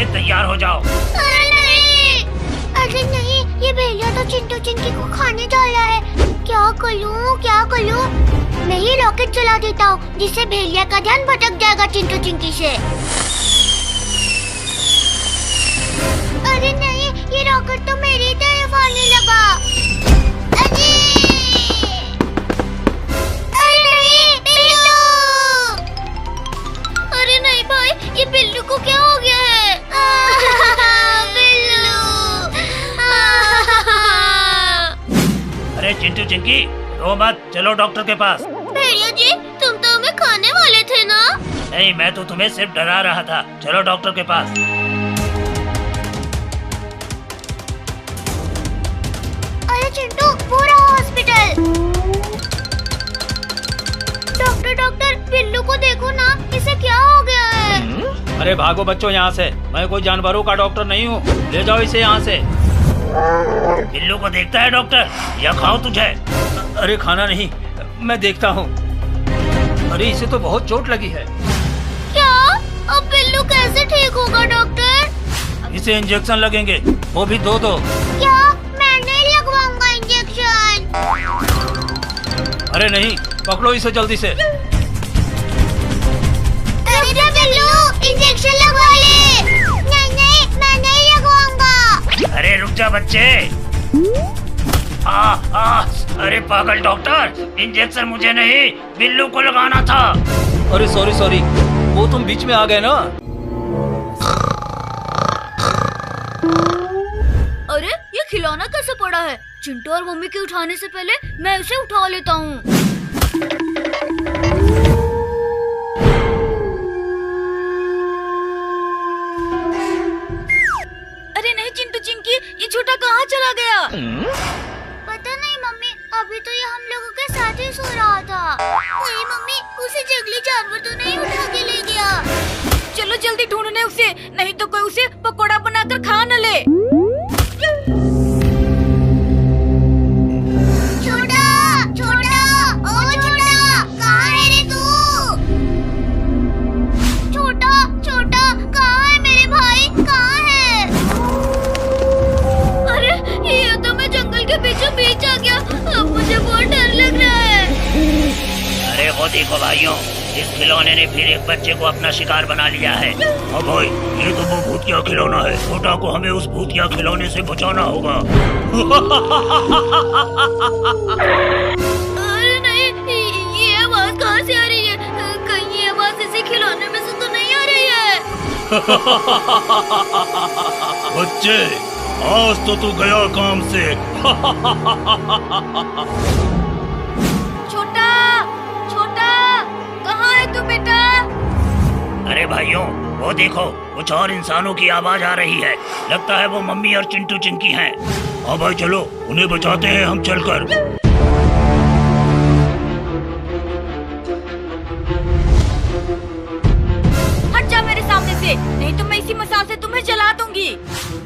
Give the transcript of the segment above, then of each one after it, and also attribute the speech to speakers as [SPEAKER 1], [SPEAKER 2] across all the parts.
[SPEAKER 1] लिए तैयार हो जाओ।
[SPEAKER 2] अरे नहीं, अरे नहीं, ये भेड़िया तो चिंटू चिंकी को खाने डाला है। क्या करूं, क्या करूं? मैं ये रॉकेट चला देता हूँ जिससे भेड़िया का ध्यान भटक जाएगा चिंटू चिंकी से। अरे नहीं, ये रॉकेट तो मेरी तरफ आने लगा। अरे नहीं, बिल्लू! अरे नहीं भाई, ये बिल्लू को क्या हो गया है? बिल्लू!
[SPEAKER 1] अरे चिंटू चिंकी, रो मत, चलो डॉक्टर के पास।
[SPEAKER 2] भेड़िया जी, तुम तो हमें खाने वाले थे ना?
[SPEAKER 1] नहीं, मैं तो तुम्हें सिर्फ डरा रहा था। चलो डॉक्टर के पास।
[SPEAKER 2] अरे चिंटू, वो रहा हॉस्पिटल। डॉक्टर डॉक्टर, बिल्लू को देखो ना, इसे क्या हो गया है?
[SPEAKER 3] अरे भागो बच्चों यहाँ से, मैं कोई जानवरों का डॉक्टर नहीं हूँ। ले जाओ इसे यहाँ से।
[SPEAKER 1] बिल्लू को देखता है डॉक्टर, या खाओ तुझे?
[SPEAKER 3] अरे खाना नहीं, मैं देखता हूँ। अरे इसे तो बहुत चोट लगी है।
[SPEAKER 2] क्या? अब बिल्लू कैसे ठीक होगा डॉक्टर?
[SPEAKER 3] इसे इंजेक्शन लगेंगे, वो भी दो।
[SPEAKER 2] क्या? मैं नहीं लगवाऊंगा इंजेक्शन।
[SPEAKER 3] अरे नहीं, पकड़ो इसे जल्दी से।
[SPEAKER 2] अरे बिल्लू, इंजेक्शन लगवा ले। नहीं नहीं, मैं नहीं लगवाऊंगा।
[SPEAKER 1] अरे रुक जा बच्चे। अरे पागल डॉक्टर, इंजेक्शन मुझे नहीं, बिल्लू को लगाना था।
[SPEAKER 3] अरे सॉरी, वो तुम बीच में आ गए ना।
[SPEAKER 2] अरे ये खिलौना कैसे पड़ा है? चिंटू और मम्मी के उठाने से पहले मैं इसे उठा लेता हूँ। अरे नहीं चिंटू चिंकी, ये छोटा कहाँ चला गया? पता नहीं मम्मी, अभी तो ये हम लोगों के साथ ही सो रहा था। नहीं मम्मी, उसे जंगली जानवर तो नहीं उठा के ले गया? चलो जल्दी ढूंढने उसे, नहीं तो कोई उसे पकोड़ा बनाकर खा न ले। छोटा, छोटा, ओ छोटा, कहाँ है रे तू? छोटा, छोटा, कहाँ है मेरे भाई, कहाँ है? अरे ये तो मैं जंगल के बीचों बीच आ गया। अब मुझे बहुत डर लग रहा है।
[SPEAKER 1] अरे वो देखो भाइयों, इस खिलौने ने फिर एक बच्चे को अपना शिकार बना लिया है। अब भाई, ये तो वो भूतिया खिलौना है। छोटा को हमें उस भूतिया खिलौने से बचाना होगा।
[SPEAKER 2] अरे नहीं, ये आवाज कहाँ से आ रही है? कहीं ये आवाज इसी खिलौने में से तो नहीं आ रही है?
[SPEAKER 1] बच्चे, आज तो तू गया काम से।
[SPEAKER 2] छोटा, छोटा, कहाँ है तू बेटा?
[SPEAKER 1] अरे भाइयों, वो देखो, कुछ और इंसानों की आवाज आ रही है। लगता है वो मम्मी और चिंटू चिंकी हैं। हाँ भाई चलो, उन्हें बचाते हैं हम चलकर।
[SPEAKER 2] हट जा मेरे सामने से, नहीं तो मैं इसी मसाल से तुम्हें जला दूंगी।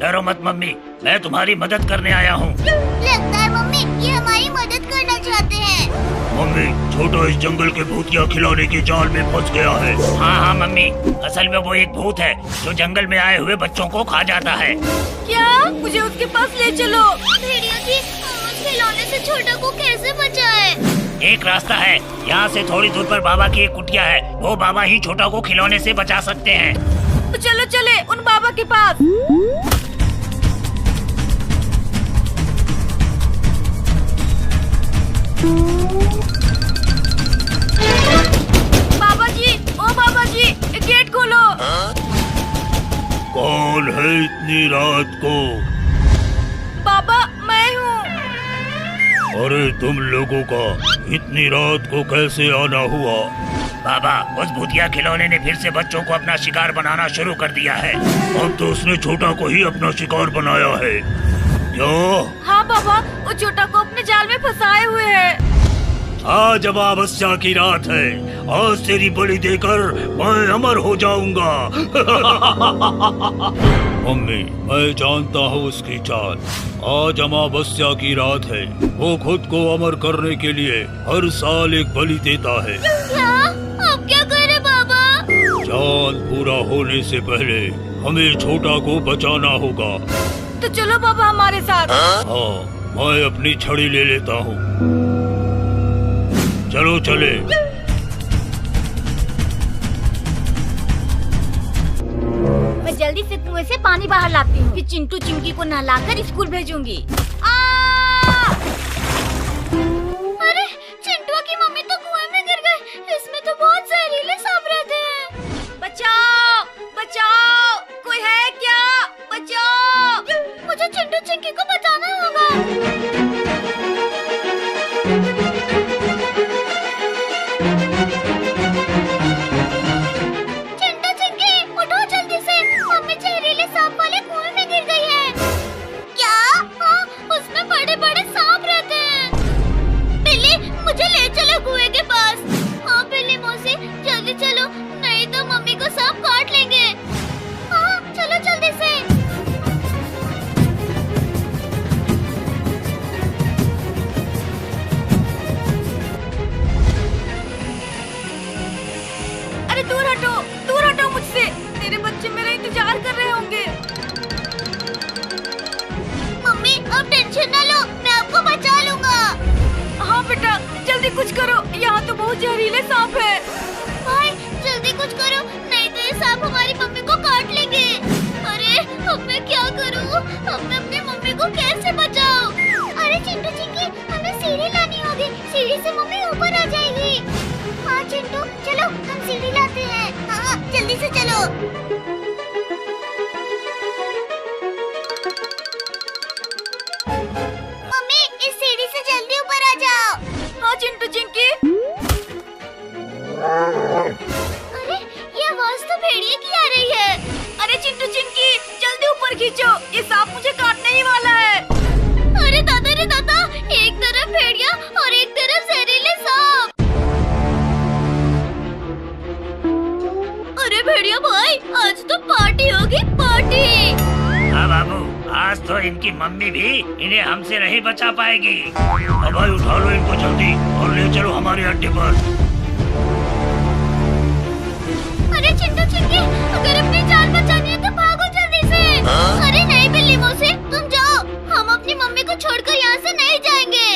[SPEAKER 1] डरो मत मम्मी, मैं तुम्हारी मदद करने आया हूँ।
[SPEAKER 2] लगता है मम्मी ये हमारी मदद करना चाहते हैं।
[SPEAKER 1] मम्मी, छोटा इस जंगल के भूतिया खिलौने के जाल में फंस गया है। हाँ मम्मी, असल में वो एक भूत है जो जंगल में आए हुए बच्चों को खा जाता है।
[SPEAKER 2] क्या? मुझे उसके पास ले चलो। भेड़िया जी, हम उस खिलौने से छोटा को कैसे बचाए?
[SPEAKER 1] एक रास्ता है, यहाँ से थोड़ी दूर पर बाबा की एक कुटिया है। वो बाबा ही छोटा को खिलौने से बचा सकते हैं।
[SPEAKER 2] तो चलो चले उन बाबा के पास। बाबा जी, ओ बाबा जी, गेट खोलो।
[SPEAKER 1] कौन है इतनी रात को?
[SPEAKER 2] बाबा, मैं हूँ।
[SPEAKER 1] अरे तुम लोगों का इतनी रात को कैसे आना हुआ? बाबा, उस भूतिया खिलौने ने फिर से बच्चों को अपना शिकार बनाना शुरू कर दिया है। अब तो उसने छोटा को ही अपना शिकार बनाया है। क्या?
[SPEAKER 2] हाँ बाबा, वो छोटा को अपने जाल में फंसाए हुए है।
[SPEAKER 1] आज अमावस्या की रात है, आज तेरी बलि देकर मैं अमर हो जाऊंगा। मम्मी, मैं जानता हूँ उसकी चाल। आज अमावस्या की रात है, वो खुद को अमर करने के लिए हर साल एक बलि देता है।
[SPEAKER 2] क्या? अब क्या करे बाबा?
[SPEAKER 1] चांद पूरा होने से पहले हमें छोटा को बचाना होगा।
[SPEAKER 4] तो चलो बाबा हमारे साथ।
[SPEAKER 1] हाँ, मैं अपनी छड़ी ले लेता हूँ। चलो चले।
[SPEAKER 2] मैं जल्दी से कुएं से पानी बाहर लाती हूँ, फिर चिंटू चिंकी को नहलाकर स्कूल भेजूंगी। अरे चिंटू की मम्मी तो कुएं में गिर गई। इसमें तो बहुत जहरीले सांप रहते हैं।
[SPEAKER 4] बचाओ बचाओ, कोई है क्या? बचाओ,
[SPEAKER 2] मुझे चिंटू चिंकी को बचाना होगा। चिंटू चिंकी उठो जल्दी से, मम्मी जहरीले सांप वाले कुएं में गिर गई है। क्या? हाँ, उसमें बड़े बड़े सांप रहते हैं। बिल्ली मुझे ले चलो कुएं के पास। हाँ बिल्ली मौसी जल्दी चलो, नहीं तो मम्मी को सांप काट लेंगे। हाँ चलो जल्दी से।
[SPEAKER 4] अरे दूर हटो मुझसे। मेरे बच्चे मेरा इंतजार कर रहे होंगे।
[SPEAKER 2] मम्मी अब टेंशन ना लो, मैं आपको बचा लूंगा।
[SPEAKER 4] हाँ बेटा जल्दी कुछ करो, यहाँ तो बहुत जहरीले सांप है।
[SPEAKER 2] भाई जल्दी कुछ करो, नहीं तो ये सांप हमारी मम्मी को काट लेंगे। अरे अब मैं क्या करूँ? अब मैं अपनी मम्मी को कैसे बचाऊँ? अरे चिंटू चिंकी हमें सीढ़ी लानी होगी, सीढ़ी से मम्मी ऊपर आ जाएगी। हाँ चिंटू चलो हम सीढ़ी लाते हैं। हाँ जल्दी से चलो। मम्मी इस सीढ़ी से जल्दी ऊपर आ जाओ।
[SPEAKER 4] हाँ चिंटू चिंकी।
[SPEAKER 2] अरे ये आवाज तो भेड़िए की आ रही है।
[SPEAKER 4] अरे चिंटू चिंकी जल्दी ऊपर खींचो, ये सांप मुझे काटने ही वाला है।
[SPEAKER 2] अरे दादा एक तरफ भेड़िया और एक तरफ जहरीले सांप। अरे भेड़िया भाई आज तो पार्टी होगी, पार्टी।
[SPEAKER 1] हाँ बाबू, आज तो इनकी मम्मी भी इन्हें हमसे नहीं बचा पाएगी। अब भाई उठा लो इनको जल्दी और ले चलो हमारे अड्डे पर।
[SPEAKER 2] अरे चिंटू चिंकी अगर अपनी जान बचानी है तो भागो जल्दी से। अरे नहीं बिल्ली मौसी तुम जाओ, हम अपनी मम्मी को छोड़कर यहाँ से नहीं जाएंगे।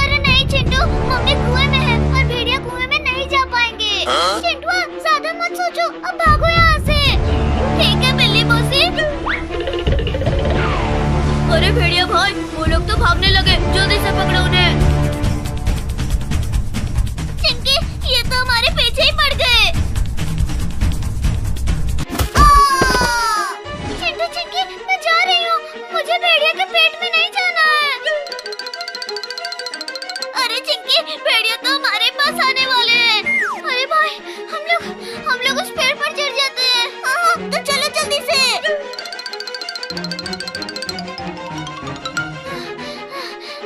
[SPEAKER 2] अरे नहीं चिंटू, मम्मी कुएं में है और भेड़िया कुएं में नहीं जा पाएंगे। चिंटू ज्यादा मत सोचो, अब भागो यहाँ से। ठीक है बिल्ली मौसी। अरे भेड़िया भाई वो लोग तो भागने लगे, जल्दी से पकड़ो उन्हें। चिंकी ये तो हमारे पीछे ही पड़ गए। चिंटू चिंकी मैं जा रही हूँ, मुझे भेड़िया के पेट में नहीं जाना है। अरे चिंकी भेड़िया तो हमारे पास आने वाले हैं। अरे भाई हम लोग उस पेड़ पर चढ़ जाते हैं। हाँ तो चलो जल्दी से।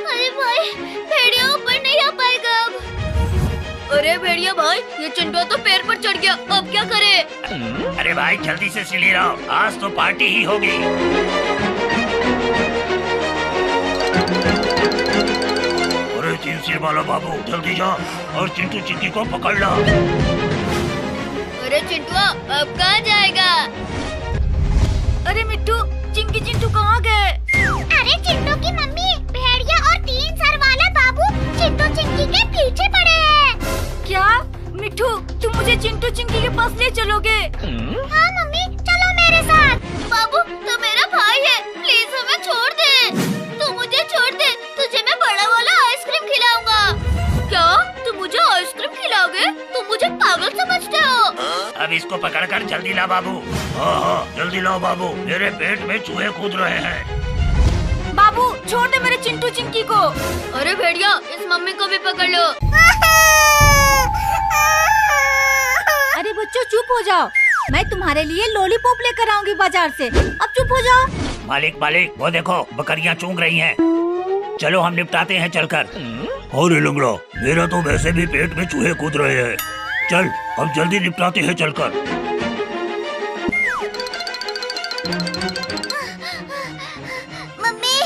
[SPEAKER 2] अरे भाई भेड़िया ऊपर नहीं आ पाएगा अब। अरे भेड़िया भाई ये चिंटू तो पेड़ पर चढ़ गया, अब क्या करे?
[SPEAKER 1] अरे भाई जल्दी से सीढ़ी लाओ, आज तो पार्टी ही होगी। अरे तीन सिर वाला बाबू जल्दी जा और चिंटू चिंकी को पकड़ लो।
[SPEAKER 2] अरे चिंटुआ अब कहाँ जाएगा?
[SPEAKER 4] अरे मिट्टू चिंकी चिंटू कहाँ गए?
[SPEAKER 2] अरे चिंटू की मम्मी भेड़िया और 3 सर वाला बाबू चिंटू चिंकी के पीछे पड़े हैं।
[SPEAKER 4] क्या मिट्टू तुम मुझे चिंटू चिंकी के पास ले चलोगे?
[SPEAKER 2] हाँ मम्मी चलो मेरे साथ। बाबू तो मेरा भाई है, प्लीज हमें छोड़ दे। तू मुझे छोड़ दे, तुझे मैं बड़ा वाला आइसक्रीम खिलाऊंगा। क्या तुम मुझे आइसक्रीम खिलाओगे? तुम मुझे पागल समझते हो?
[SPEAKER 1] अब इसको पकड़कर जल्दी ला बाबू। हाँ जल्दी लाओ बाबू, मेरे पेट में चूहे कूद रहे हैं।
[SPEAKER 4] बाबू छोड़ दे मेरे चिंटू चिंकी को।
[SPEAKER 2] अरे भेड़िया इस मम्मी को भी पकड़ लो।
[SPEAKER 4] अरे बच्चों चुप हो जाओ, मैं तुम्हारे लिए लॉलीपॉप लेकर आऊंगी बाजार से। अब चुप हो जाओ।
[SPEAKER 1] मालिक मालिक वो देखो बकरियां चूंग रही हैं। चलो हम निपटाते हैं चलकर। अरे लंगड़ा, मेरा तो वैसे भी पेट में चूहे कूद रहे हैं। चल अब जल्दी निपटाते हैं चलकर।
[SPEAKER 2] मम्मी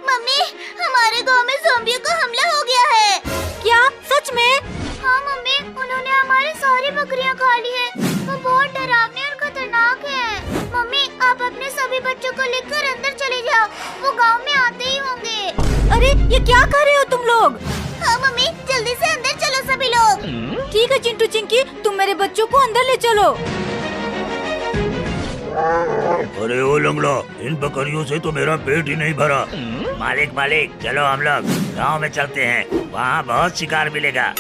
[SPEAKER 2] मम्मी हमारे गांव में ज़ॉम्बियों का हमला हो गया है।
[SPEAKER 4] क्या सच में?
[SPEAKER 2] हाँ मम्मी, उन्होंने हमारी सारी बकरियां खा ली है। वो बहुत डरावनी और खतरनाक है। मम्मी आप अपने सभी बच्चों को लेकर अंदर चले जाओ, वो गांव में आते ही होंगे।
[SPEAKER 4] अरे ये क्या कर रहे हो तुम लोग?
[SPEAKER 2] हाँ मम्मी जल्दी से अंदर चलो सभी लोग।
[SPEAKER 4] ठीक है चिंटू चिंकी, तुम मेरे बच्चों को अंदर ले चलो।
[SPEAKER 1] अरे ओ लंगड़ा, इन बकरियों से तो मेरा पेट ही नहीं भरा। मालिक मालिक चलो हम लोग गाँव में चलते हैं, वहाँ बहुत शिकार मिलेगा।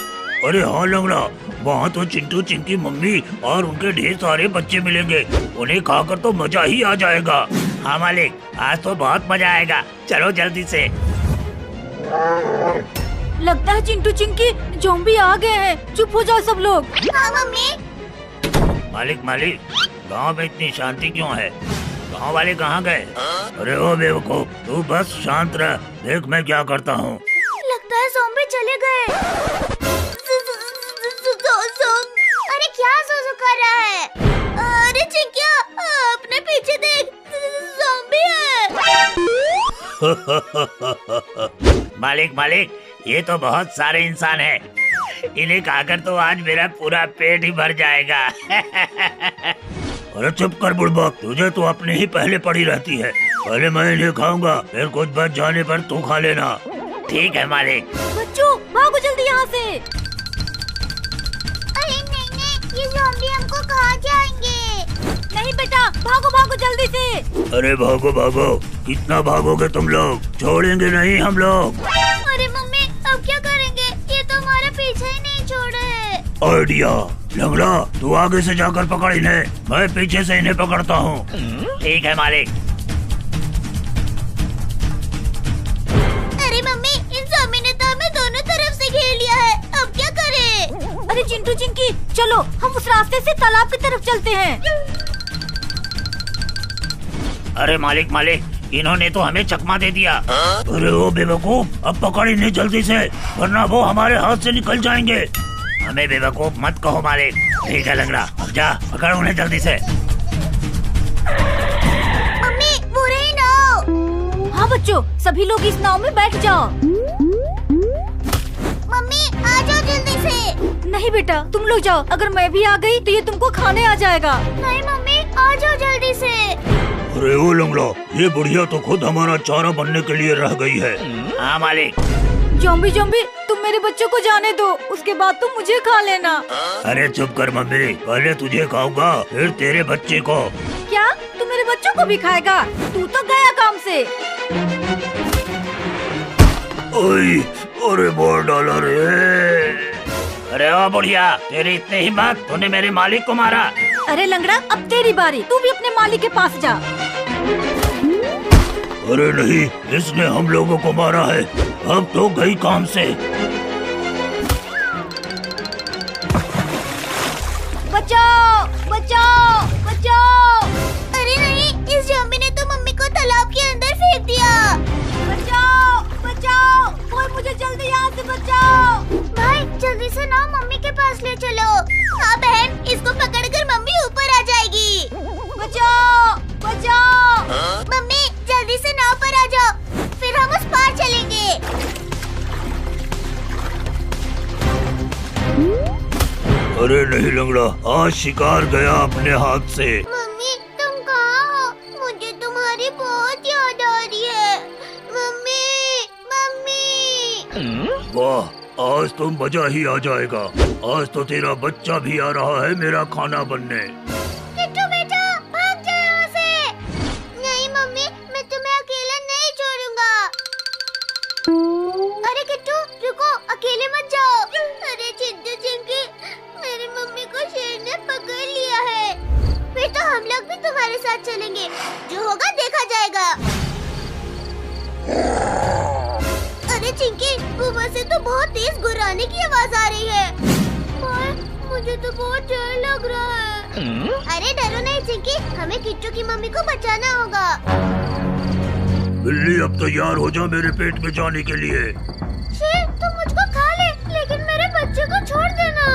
[SPEAKER 1] अरे हाँ लंगड़ा, वहाँ तो चिंटू चिंकी मम्मी और उनके ढेर सारे बच्चे मिलेंगे, उन्हें खाकर तो मजा ही आ जाएगा। हाँ मालिक आज तो बहुत मजा आएगा, चलो जल्दी से।
[SPEAKER 4] लगता है चिंटू चिंकी ज़ॉम्बी आ गए हैं, चुप हो जाओ सब लोग।
[SPEAKER 2] हाँ मम्मी।
[SPEAKER 1] मालिक मालिक गांव में इतनी शांति क्यों है? गांव वाले कहाँ गए? अरे ओ बेवकूफ, तू बस शांत रह, देख मैं क्या करता हूँ।
[SPEAKER 2] लगता है ज़ॉम्बी चले गए। अरे क्या ज़ोज़ो कर रहा है? अरे चिंकिया अपने पीछे देख, ज़ॉम्बी है।
[SPEAKER 1] मालिक मालिक ये तो बहुत सारे इंसान हैं, इन्हें खाकर तो आज मेरा पूरा पेट ही भर जाएगा। अरे चुप कर बुड़बक, तुझे तो अपने ही पहले पड़ी रहती है। पहले मैं इन्हें खाऊंगा, फिर कुछ बच जाने पर तू खा लेना। ठीक है मालिक।
[SPEAKER 4] बच्चों भागो जल्दी यहाँ से।
[SPEAKER 2] अरे नहीं नहीं, ये ज़ॉम्बी हमको खा जाएंगे।
[SPEAKER 4] नहीं बेटा, भागो भागो जल्दी से।
[SPEAKER 1] अरे भागो भागो, कितना भागोगे तुम लोग, छोड़ेंगे नहीं हम लोग।
[SPEAKER 2] अरे मम्मी अब क्या करेंगे, ये तो हमारा पीछा ही नहीं छोड़ रहे हैं।
[SPEAKER 1] आइडिया, लंगड़ा तू आगे से जाकर पकड़ इन्हें, मैं पीछे से इन्हें पकड़ता हूँ। ठीक है मालिक।
[SPEAKER 2] अरे मम्मी इन ज़ॉम्बी ने तो हमें दोनों तरफ से घेर लिया है, अब क्या करें?
[SPEAKER 4] अरे चिंटू चिंकी चलो हम उस रास्ते से तालाब की तरफ चलते हैं।
[SPEAKER 1] अरे मालिक मालिक, इन्होंने तो हमें चकमा दे दिया। अरे ओ बेवकूफ, अब पकड़ इन्हें जल्दी से, वरना वो हमारे हाथ से निकल जाएंगे। हमें बेवकूफ मत कहो मालिक। ठीक है लंगड़ा, अब जा पकड़ उन्हें जल्दी से।
[SPEAKER 2] मम्मी वो रही नाव।
[SPEAKER 4] हाँ बच्चों सभी लोग इस नाव में बैठ जाओ।
[SPEAKER 2] मम्मी आ जाओ जल्दी से।
[SPEAKER 4] नहीं बेटा तुम लोग जाओ, अगर मैं भी आ गई तो ये तुमको खाने आ जाएगा।
[SPEAKER 2] नहीं मम्मी आ जाओ जल्दी से।
[SPEAKER 1] अरे ओ लंगड़ा, ये बुढ़िया तो खुद हमारा चारा बनने के लिए रह गई है। हाँ मालिक।
[SPEAKER 4] ज़ॉम्बी ज़ॉम्बी तुम मेरे बच्चों को जाने दो, उसके बाद तुम मुझे खा लेना।
[SPEAKER 1] अरे चुप कर मम्मी, पहले तुझे खाऊंगा फिर तेरे बच्चे को।
[SPEAKER 4] क्या तू मेरे बच्चों को भी खाएगा? तू तो गया काम से।
[SPEAKER 1] ओए, अरे मार डाला रे। अरे ओ बुढ़िया, तेरी इतनी हिम्मत, तूने मेरे मालिक को मारा।
[SPEAKER 4] अरे लंगड़ा अब तेरी बारी, तू भी अपने मालिक के पास जा।
[SPEAKER 1] अरे नहीं, इसने हम लोगों को मारा है, अब तो गई काम से।
[SPEAKER 4] बचाओ बचाओ बचाओ।
[SPEAKER 2] अरे नहीं, इस ज़ॉम्बी ने तो मम्मी को तालाब के अंदर फेंक दिया।
[SPEAKER 4] बचाओ बचाओ, कोई मुझे जल्दी यहाँ से बचाओ।
[SPEAKER 2] भाई जल्दी से नाव मम्मी के पास ले चलो। हाँ बहन, इसको पकड़कर मम्मी ऊपर आ जाएगी।
[SPEAKER 4] बचाओ बचाओ।
[SPEAKER 2] मम्मी जल्दी से नाव पर आ जाओ, फिर हम उस पार चलेंगे।
[SPEAKER 1] अरे नहीं लंगड़ा, आज शिकार गया अपने हाथ से।
[SPEAKER 2] मम्मी तुम कहाँ हो? मुझे तुम्हारी बहुत याद आ रही है। Mummy mummy.
[SPEAKER 1] वाह, आज तो मजा ही आ जाएगा, आज तो तेरा बच्चा भी आ रहा है मेरा खाना बनने।
[SPEAKER 2] किट्टू बेटा भाग जाओ यहाँ से। नहीं मम्मी, मैं तुम्हें अकेला नहीं छोड़ूंगा। अरे किट्टू रुको, अकेले मत जाओ। अरे चिंटू चिंकी, मेरी मम्मी को शेर ने पकड़ लिया है। फिर तो हम लोग भी तुम्हारे साथ चलेंगे, जो होगा देखा जाएगा। अरे चिंकी, ऊपर से तो बहुत तेज गुर्राने की आवाज आ रही है। और मुझे तो बहुत डर लग रहा है। अरे डरो नहीं चिंकी, हमें किट्टू की मम्मी को बचाना होगा।
[SPEAKER 1] बिल्ली अब तैयार हो जा मेरे पेट में जाने के लिए।
[SPEAKER 2] शेर तुम मुझको खा ले, लेकिन मेरे बच्चे को छोड़ देना।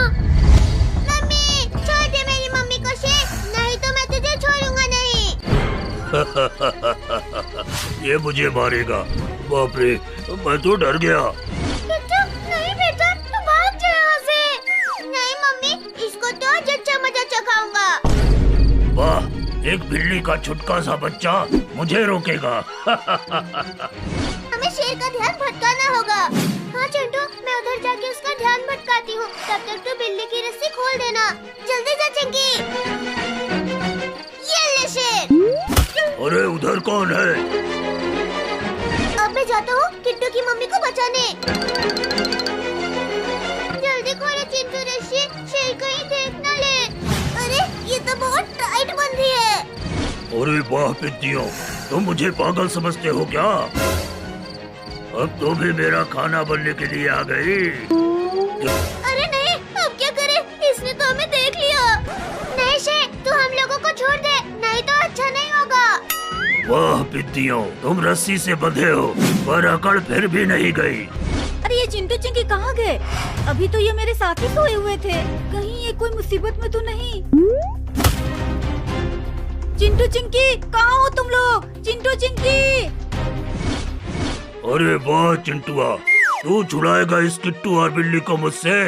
[SPEAKER 2] मम्मी छोड़ दे मेरी मम्मी को शेर, नहीं तो मैं तुझे छोड़ूंगा नहीं।
[SPEAKER 1] ये मुझे मारेगा, बाप रे, मैं तो डर गया।
[SPEAKER 2] किट्टू नहीं बेटा, तू भाग जा यहाँ से। नहीं मम्मी, इसको तो आज अच्छा मजा चखाऊंगा।
[SPEAKER 1] वाह, एक बिल्ली का छुटका सा बच्चा मुझे रोकेगा।
[SPEAKER 2] हमें शेर का ध्यान भटकाना होगा। हाँ चिंटू, मैं उधर जाके उसका ध्यान भटकाती हूँ। तब तक तो बिल्ली की रस्सी खोल देना। जल्दी जा चिंकी। ये ले शेर।
[SPEAKER 1] अरे उधर कौन है?
[SPEAKER 2] अब मैं जाता हूँ किट्टू की मम्मी को बचाने। जल्दी खोलो चिंटू रस्सी, शेर कहीं देख न ले। अरे ये तो बहुत टाइट बंधी है।
[SPEAKER 1] अरे वाह पिद्दियों, तुम मुझे पागल समझते हो क्या? अब तो भी मेरा खाना बनने के लिए आ गई।
[SPEAKER 2] अरे नहीं, अब क्या करें? इसने तो हमें देख लिया। नहीं शेर, तू हम लोगों को छोड़ दे, नहीं तो अच्छा नहीं होगा।
[SPEAKER 1] वाह पिद्दियों, तुम रस्सी से बंधे हो पर अकड़ फिर भी नहीं गई।
[SPEAKER 4] अरे ये चिंटू चिंकी कहाँ गए? अभी तो ये मेरे साथ ही सोए हुए थे। कहीं ये कोई मुसीबत में तो नहीं? चिंटू चिंकी, कहाँ हो तुम लोग? चिंटू चिंकी।
[SPEAKER 1] अरे वाह चिंटुआ, तू छुड़ाएगा इस किट्टू और बिल्ली को मुझसे?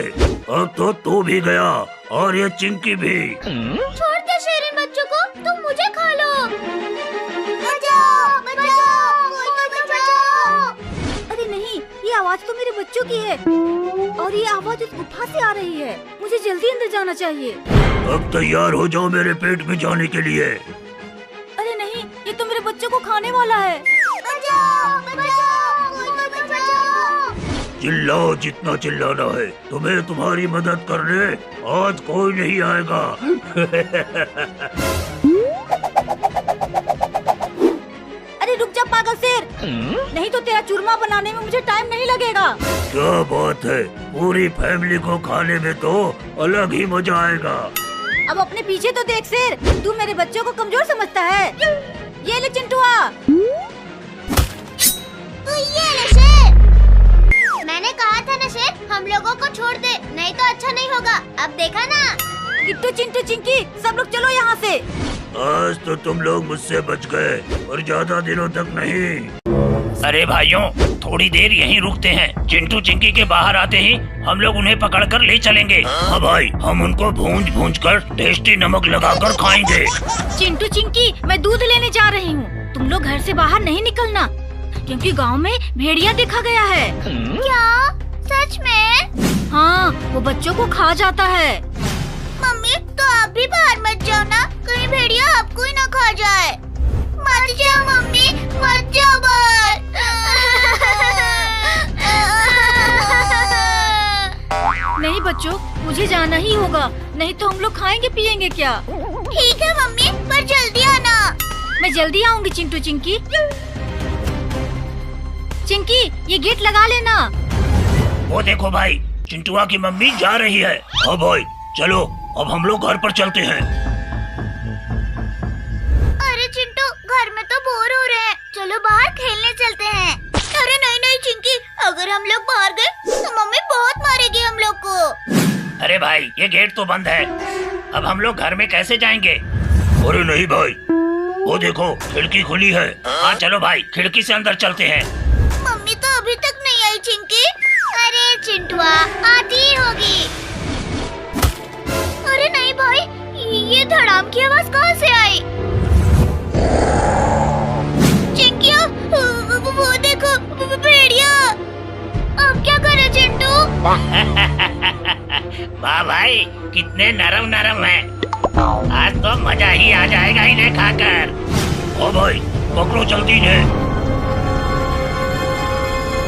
[SPEAKER 1] अब तो तू भी गया और ये चिंकी भी।
[SPEAKER 2] छोड़ दे शेर इन बच्चों को, तुम मुझे खा लो। बचाओ, बचाओ, कोई तो बचाओ।
[SPEAKER 4] अरे नहीं, ये आवाज तो मेरे बच्चों की है और ये आवाज उस गुफा से आ रही है। मुझे जल्दी अंदर जाना चाहिए।
[SPEAKER 1] अब तैयार हो जाओ मेरे पेट में जाने के लिए।
[SPEAKER 4] अरे नहीं, ये तो मेरे बच्चों को खाने वाला है।
[SPEAKER 2] बचाओ, बचाओ, कोई तो बचाओ।
[SPEAKER 1] चिल्लाओ जितना चिल्लाना है, तुम्हें तुम्हारी मदद करने आज कोई नहीं आएगा।
[SPEAKER 4] अरे रुक जा पागल शेर, नहीं तो तेरा चूरमा बनाने में मुझे टाइम नहीं लगेगा।
[SPEAKER 1] क्या बात है, पूरी फैमिली को खाने में तो अलग ही मजा आएगा।
[SPEAKER 4] अब अपने पीछे तो देख शेर, तू मेरे बच्चों को कमजोर समझता है। ये ले चिंटुआ।
[SPEAKER 2] ये ले शेर। मैंने कहा था ना शेर, हम लोगों को छोड़ दे, नहीं तो अच्छा नहीं होगा। अब देखा ना।
[SPEAKER 4] किट्टू चिंटू चिंकी, सब लोग चलो यहाँ से।
[SPEAKER 1] आज तो तुम लोग मुझसे बच गए और ज्यादा दिनों तक नहीं।
[SPEAKER 3] अरे भाइयों, थोड़ी देर यहीं रुकते हैं। चिंटू चिंकी के बाहर आते ही हम लोग उन्हें पकड़कर ले चलेंगे।
[SPEAKER 1] हाँ भाई, हम उनको भूंज कर टेस्टी नमक लगाकर खाएंगे।
[SPEAKER 4] चिंटू चिंकी, मैं दूध लेने जा रही हूँ। तुम लोग घर से बाहर नहीं निकलना, क्योंकि गांव में भेड़िया देखा गया है।
[SPEAKER 2] क्या? सच में?
[SPEAKER 4] हाँ, वो बच्चों को खा जाता है।
[SPEAKER 2] मम्मी, तो आप भी बाहर मत जाओ ना, कहीं भेड़िया आपको ही ना खा जाए। मत जाओ मम्मी, मत जाओ बाहर।
[SPEAKER 4] नहीं बच्चों, मुझे जाना ही होगा, नहीं तो हम लोग खाएंगे पिएंगे क्या?
[SPEAKER 2] ठीक है मम्मी, पर जल्दी आना।
[SPEAKER 4] मैं जल्दी आऊंगी चिंटू चिंकी। चिंकी, ये गेट लगा लेना।
[SPEAKER 1] वो देखो भाई, चिंटुआ की मम्मी जा रही है। हाँ भाई, चलो अब हम लोग घर पर चलते हैं।
[SPEAKER 2] अरे चिंटू, घर में तो बोर हो रहे हैं, चलो बाहर खेलने चलते हैं। अरे नहीं नहीं चिंकी, अगर हम लोग बाहर गए तो मम्मी बहुत मारेगी हम लोग को।
[SPEAKER 3] अरे भाई, ये गेट तो बंद है, अब हम लोग घर में कैसे जाएंगे?
[SPEAKER 1] अरे नहीं भाई, वो देखो खिड़की खुली है।
[SPEAKER 3] हाँ चलो भाई, खिड़की से अंदर चलते हैं।
[SPEAKER 2] मम्मी तो अभी तक नहीं आई चिंकी। अरे चिंटुआ, आती ही होगी। अरे नहीं भाई, ये धड़ाम की आवाज कहाँ से आई? चिंकिया, वो देखो भेड़िया। अब क्या करे चिंटू?
[SPEAKER 3] वाह भाई, कितने नरम नरम हैं। आज तो मजा ही आ जाएगा इन्हें खाकर।
[SPEAKER 1] हाँ भाई, पकड़ो जल्दी इन्हें।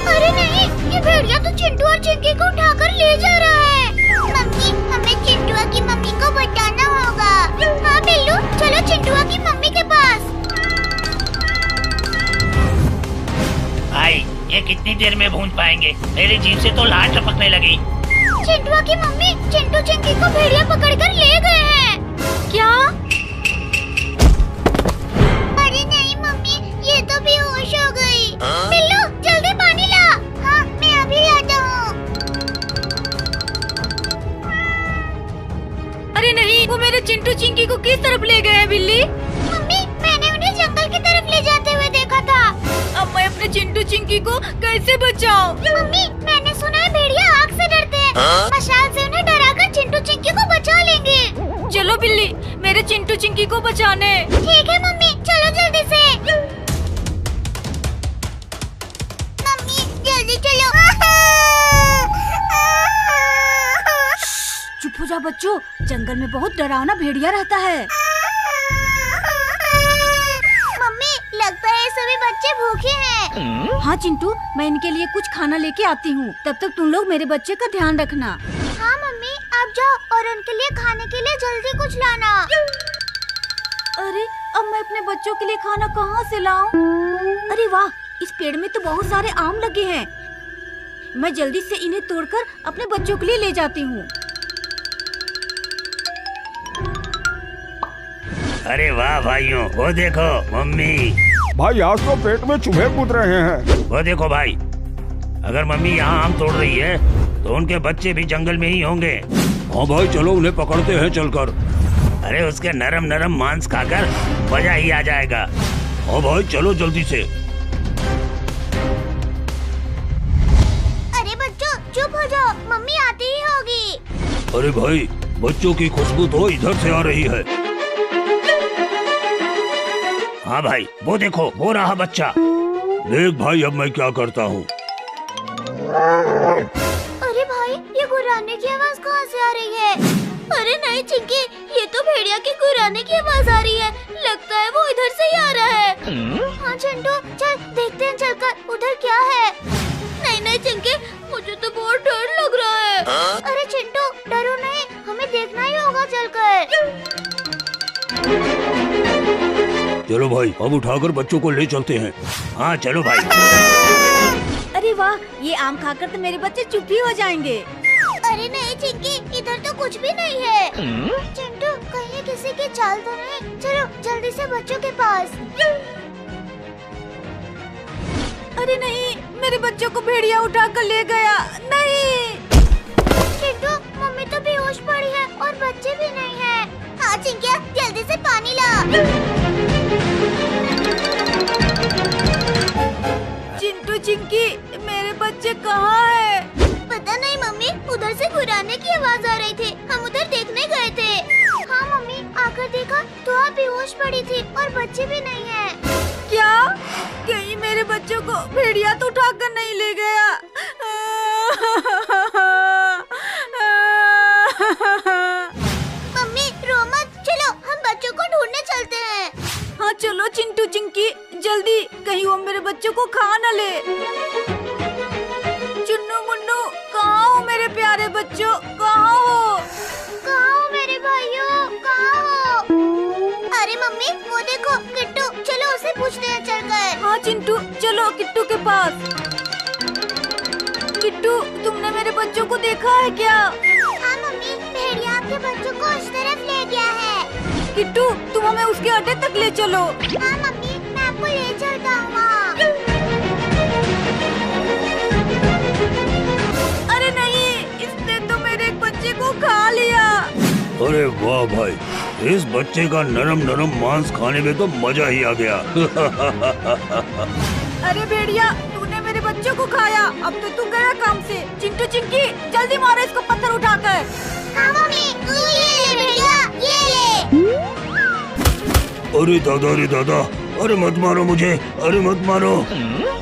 [SPEAKER 2] अरे नहीं, ये भेड़िया तो चिंटू और चिंकी को उठाकर ले जा रहा है। मम्मी, हमें चिंटुआ की मम्मी को बताना होगा। हाँ बिल्लू, चलो चिंटुआ की मम्मी के पास।
[SPEAKER 3] भाई, ये कितनी देर में भून पाएंगे? मेरी जीभ से तो लार टपकने लगी।
[SPEAKER 2] चिंटुआ की मम्मी चिंटू चिंकी को भेड़िया पकड़कर ले गए हैं।
[SPEAKER 4] क्या?
[SPEAKER 2] अरे नहीं मम्मी, ये तो बेहोश हो गई। बिल्लू, जल्दी पानी ला। हाँ, मैं अभी लाता हूँ।
[SPEAKER 4] अरे नहीं, वो मेरे चिंटू चिंकी को किस तरफ ले गए हैं बिल्ली?
[SPEAKER 2] मम्मी, मैंने उन्हें जंगल की तरफ ले जाते हुए देखा था।
[SPEAKER 4] अब मैं अपने चिंटू चिंकी को कैसे बचाऊं?
[SPEAKER 2] मम्मी, मैंने सुना है भेड़िया आग से डरते हैं। मशाल से उन्हें डराकर चिंटू चिंकी को बचा लेंगे।
[SPEAKER 4] चलो बिल्ली, मेरे मेरे चिंटू चिंकी को बचाने।
[SPEAKER 2] ठीक है मम्मी, चलो जल्दी से। मम्मी जल्दी चलो।
[SPEAKER 4] चुप हो जा बच्चों, जंगल में बहुत डरावना भेड़िया रहता है।
[SPEAKER 2] मम्मी लगता है सभी बच्चे भूखे हैं।
[SPEAKER 4] हाँ चिंटू, मैं इनके लिए कुछ खाना लेके आती हूँ, तब तक तुम लोग मेरे बच्चे का ध्यान रखना।
[SPEAKER 2] हाँ मम्मी, आप जाओ और उनके लिए खाने के लिए जल्दी कुछ लाना।
[SPEAKER 4] अरे अब मैं अपने बच्चों के लिए खाना कहाँ से लाऊं? अरे वाह, इस पेड़ में तो बहुत सारे आम लगे हैं। मैं जल्दी से इन्हें तोड़कर अपने बच्चों के लिए ले जाती हूँ।
[SPEAKER 1] अरे वाह भाइयों, वो देखो मम्मी।
[SPEAKER 5] भाई आज तो पेट में चूहे कूद रहे हैं।
[SPEAKER 1] वो देखो भाई, अगर मम्मी यहाँ आम तोड़ रही है तो उनके बच्चे भी जंगल में ही होंगे।
[SPEAKER 5] हाँ भाई चलो उन्हें पकड़ते हैं चलकर।
[SPEAKER 1] अरे उसके नरम नरम मांस खाकर मजा ही आ जाएगा।
[SPEAKER 5] हाँ भाई चलो जल्दी से।
[SPEAKER 2] अरे बच्चों चुप हो जाओ, मम्मी आती ही होगी।
[SPEAKER 5] अरे भाई बच्चों की खुशबू तो इधर से आ रही है।
[SPEAKER 1] हाँ भाई वो देखो, वो रहा बच्चा।
[SPEAKER 5] देख भाई अब मैं क्या करता हूँ।
[SPEAKER 2] अरे भाई ये गुर्राने की आवाज कहाँ से आ रही है? अरे नहीं चिंकी, ये तो भेड़िया की गुर्राने की आवाज आ रही है। लगता है वो इधर से ही आ रहा है। हाँ चिंटू चल देखते हैं चलकर उधर क्या है। नहीं नहीं चिंकी, मुझे तो बहुत डर लग रहा है। अरे चिंटू डरो नहीं, हमें देखना ही होगा चलकर।
[SPEAKER 5] चलो भाई अब उठाकर बच्चों को ले चलते हैं।
[SPEAKER 1] हाँ चलो भाई।
[SPEAKER 4] अरे वाह, ये आम खाकर तो मेरे बच्चे चुप ही हो जाएंगे।
[SPEAKER 2] अरे नहीं चिंकी, इधर तो कुछ भी नहीं है। चिंटू कहीं किसी की चाल तो नहीं? चलो जल्दी से बच्चों के पास।
[SPEAKER 4] अरे नहीं, मेरे बच्चों को भेड़िया उठा कर ले गया। नहीं
[SPEAKER 2] चिंटू मम्मी तो बेहोश पड़ी है और बच्चे भी नहीं है। हाँ चिंकिया जल्दी से पानी ला।
[SPEAKER 4] चिंटू चिंकी, मेरे बच्चे कहाँ है?
[SPEAKER 2] पता नहीं मम्मी, उधर से गुर्राने की आवाज आ रही थी, हम उधर देखने गए थे। हाँ मम्मी आकर देखा तो आप बेहोश पड़ी थी और बच्चे भी नहीं है।
[SPEAKER 4] क्या? कहीं मेरे बच्चों को भेड़िया तो उठा कर नहीं ले गया?
[SPEAKER 2] मम्मी रो मत, चलो हम बच्चों को ढूंढने चलते हैं।
[SPEAKER 4] हाँ चलो चिंटू चिंकी जल्दी, कहीं वो मेरे बच्चों को खा न ले। चुन्नू मुन्नू कहाँ हो मेरे प्यारे बच्चों, कहाँ हो?
[SPEAKER 2] कहाँ हो मेरे भाइयों, कहाँ हो? अरे मम्मी वो देखो किट्टू, चलो उसे पूछते हैं चलकर।
[SPEAKER 4] हाँ चिंटू चलो किट्टू के पास। किट्टू तुमने मेरे बच्चों को देखा है क्या?
[SPEAKER 2] हाँ मम्मी, भेड़िया आपके बच्चों को उस तरफ ले गया है।
[SPEAKER 4] किट्टू तुम हमें उसके अड्डे तक ले चलो।
[SPEAKER 2] हाँ मम्मी, मैं आपको ले चलता हूँ वहाँ।
[SPEAKER 4] अरे नहीं, इसने तो मेरे बच्चे को खा लिया।
[SPEAKER 5] अरे वाह भाई, इस बच्चे का नरम नरम मांस खाने में तो मजा ही आ गया।
[SPEAKER 4] अरे भेड़िया, तूने मेरे बच्चों को खाया, अब तो तू गया काम से। चिंटू चिंकी जल्दी मारो इसको पत्थर उठाकर।
[SPEAKER 2] हाँ मम्मी, ये ले भेड़िया, ये ले।
[SPEAKER 5] अरे दादा, अरे मत मारो मुझे, अरे मत मारो।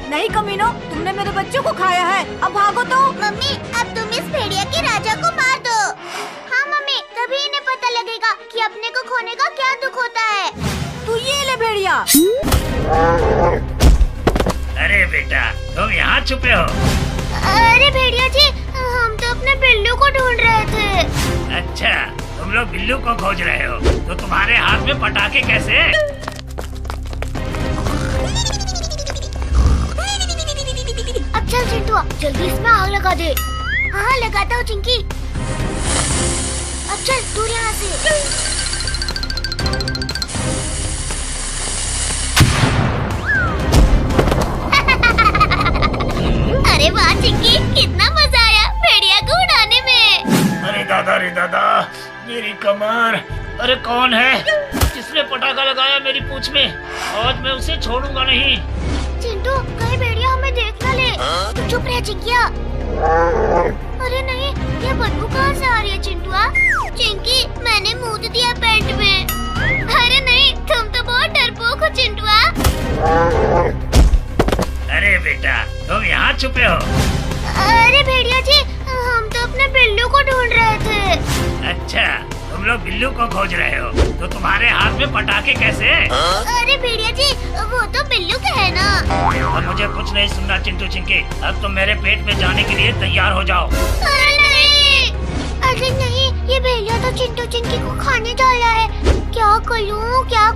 [SPEAKER 4] नहीं कमीनो, तुमने मेरे बच्चों को खाया है, अब भागो तो।
[SPEAKER 2] मम्मी अब तुम इस भेड़िया के राजा को मार दो। हाँ मम्मी, तभी इन्हें पता लगेगा कि अपने को खोने का क्या दुख होता है।
[SPEAKER 4] तू ये ले भेड़िया।
[SPEAKER 1] अरे बेटा तुम यहाँ छुपे हो?
[SPEAKER 2] अरे भेड़िया जी, हम तो अपने बिल्लू को ढूंढ रहे थे।
[SPEAKER 1] अच्छा तुम लोग बिल्लू को खोज रहे हो, तो तुम्हारे हाथ में पटाखे कैसे?
[SPEAKER 2] अब चल चिंटू, जल्दी इसमें आग लगा दे। हाँ लगाता हूँ चिंकी। अब चल दूर यहाँ से। अरे वाह चिंकी, कितना मजा आया भेड़िया को उड़ाने में।
[SPEAKER 1] अरे दादा, मेरी कमर। अरे कौन है जिसने पटाखा लगाया मेरी पूंछ में? आज मैं उसे छोड़ूंगा नहीं।
[SPEAKER 2] चिंटू कहीं भेड़िया हमें देख ना ले। तू चुप रह चिंकिया। अरे नहीं, ये बदबू कहाँ से आ रही है चिंटुआ? चिंकी, मैंने मूत दिया पेट में। अरे नहीं, तुम तो बहुत डरपोक हो चिंटुआ।
[SPEAKER 1] अरे बेटा, तुम यहाँ छुपे हो?
[SPEAKER 2] अरे भेड़िया जी, हम तो अपने बिल्लू को ढूंढ रहे थे।
[SPEAKER 1] अच्छा, तुम लोग बिल्लू को खोज रहे हो, तो तुम्हारे हाथ में पटाखे कैसे?
[SPEAKER 2] अरे भेड़िया जी, वो तो बिल्लू के है ना।
[SPEAKER 1] अब मुझे कुछ नहीं सुनना चिंटू चिंकी, अब तुम मेरे पेट में जाने के लिए तैयार हो जाओ।
[SPEAKER 2] अरे नहीं, ये भेड़िया तो चिंटू चिंकी को खाने डाला है। क्या